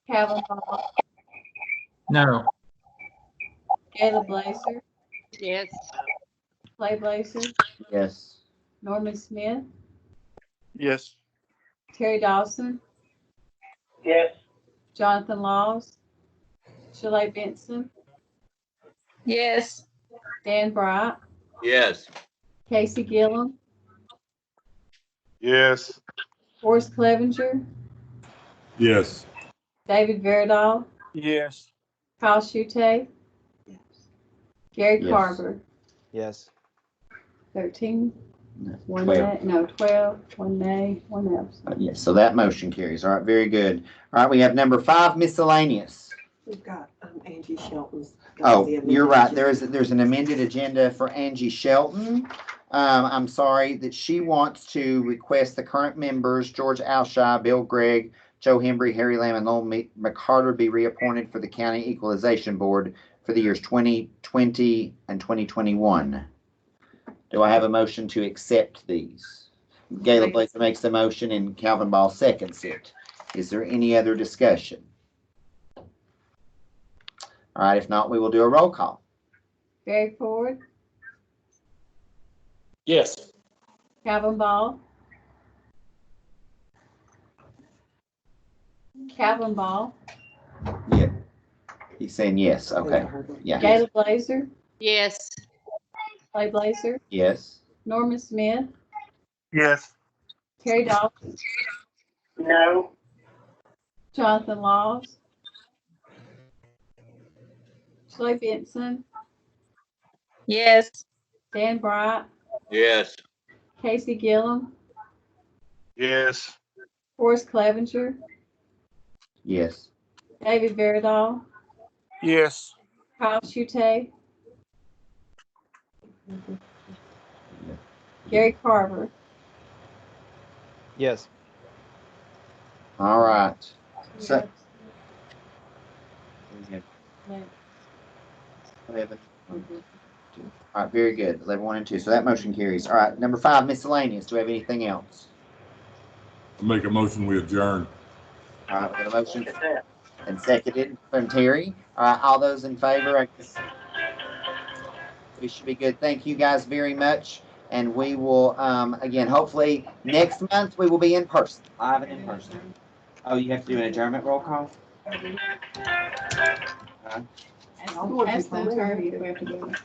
Calvin Ball, No. Gayla Blazer, Yes. Clay Blazer, Yes. Norman Smith, Yes. Terry Dawson, Yes. Jonathan Laws, Shaleigh Benson, Yes. Dan Bright, Yes. Casey Gillum, Yes. Forrest Clevenger, Yes. David Verdall, Yes. Kyle Shute, Gary Yes. Carver, Yes. 13, one 12. nay, no, 12, one nay, one absent. Yes, so that motion carries. All right, very good. All right, we have number 5, miscellaneous. We've got Angie Shelton's. Oh, you're right. There's an amended agenda for Angie Shelton. I'm sorry that she wants to request the current members, George Alshire, Bill Gregg, Joe Hembry, Harry Lamb, and Lowell McCarter be reappointed for the County Equalization Board for the years 2020 and 2021. Do I have a motion to accept these? Gayla Blake makes the motion and Calvin Ball seconds it. Is there any other discussion? All right, if not, we will do a roll call. Barry Ford, Yes. Calvin Ball, Calvin Ball, Yeah. He's saying yes. Okay. Yeah. Gayla Blazer, Yes. Clay Blazer, Yes. Norman Smith, Yes. Terry Dawson, No. Jonathan Laws, Shaleigh Benson, Yes. Dan Bright, Yes. Casey Gillum, Yes. Forrest Clevenger, Yes. David Verdall, Yes. Kyle Shute, Gary Carver. Yes. All right. So, Yes. we have 11, 1, 2. All right, very good. 11, 1, and 2. So that motion carries. All right, number 5, miscellaneous. Do we have anything else? I make a motion, we adjourn. All right, we got a motion and seconded from Terry. All right, all those in favor, I guess we should be good. Thank you guys very much. And we will, again, hopefully next month we will be in person, live and in person. Oh, you have to do an adjournment roll call? Ask the attorney if we have to do it.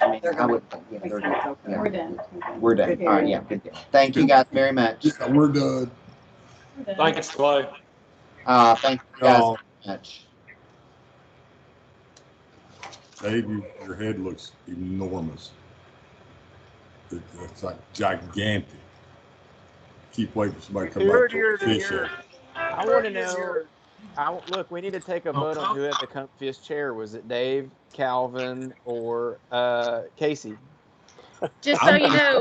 I mean, I would, yeah, they're done. Yeah. We're done. We're done. All right, yeah, good deal. Thank you guys very much. Yeah, we're done. Thank you, Clay. Thank you guys Y'all. very much. Dave, your head looks enormous. It's like gigantic. Keep waiting for somebody to come back to fish it. I want to know. Look, we need to take a vote on who had the comfiest chair. Was it Dave, Calvin, or Casey? Just so you know,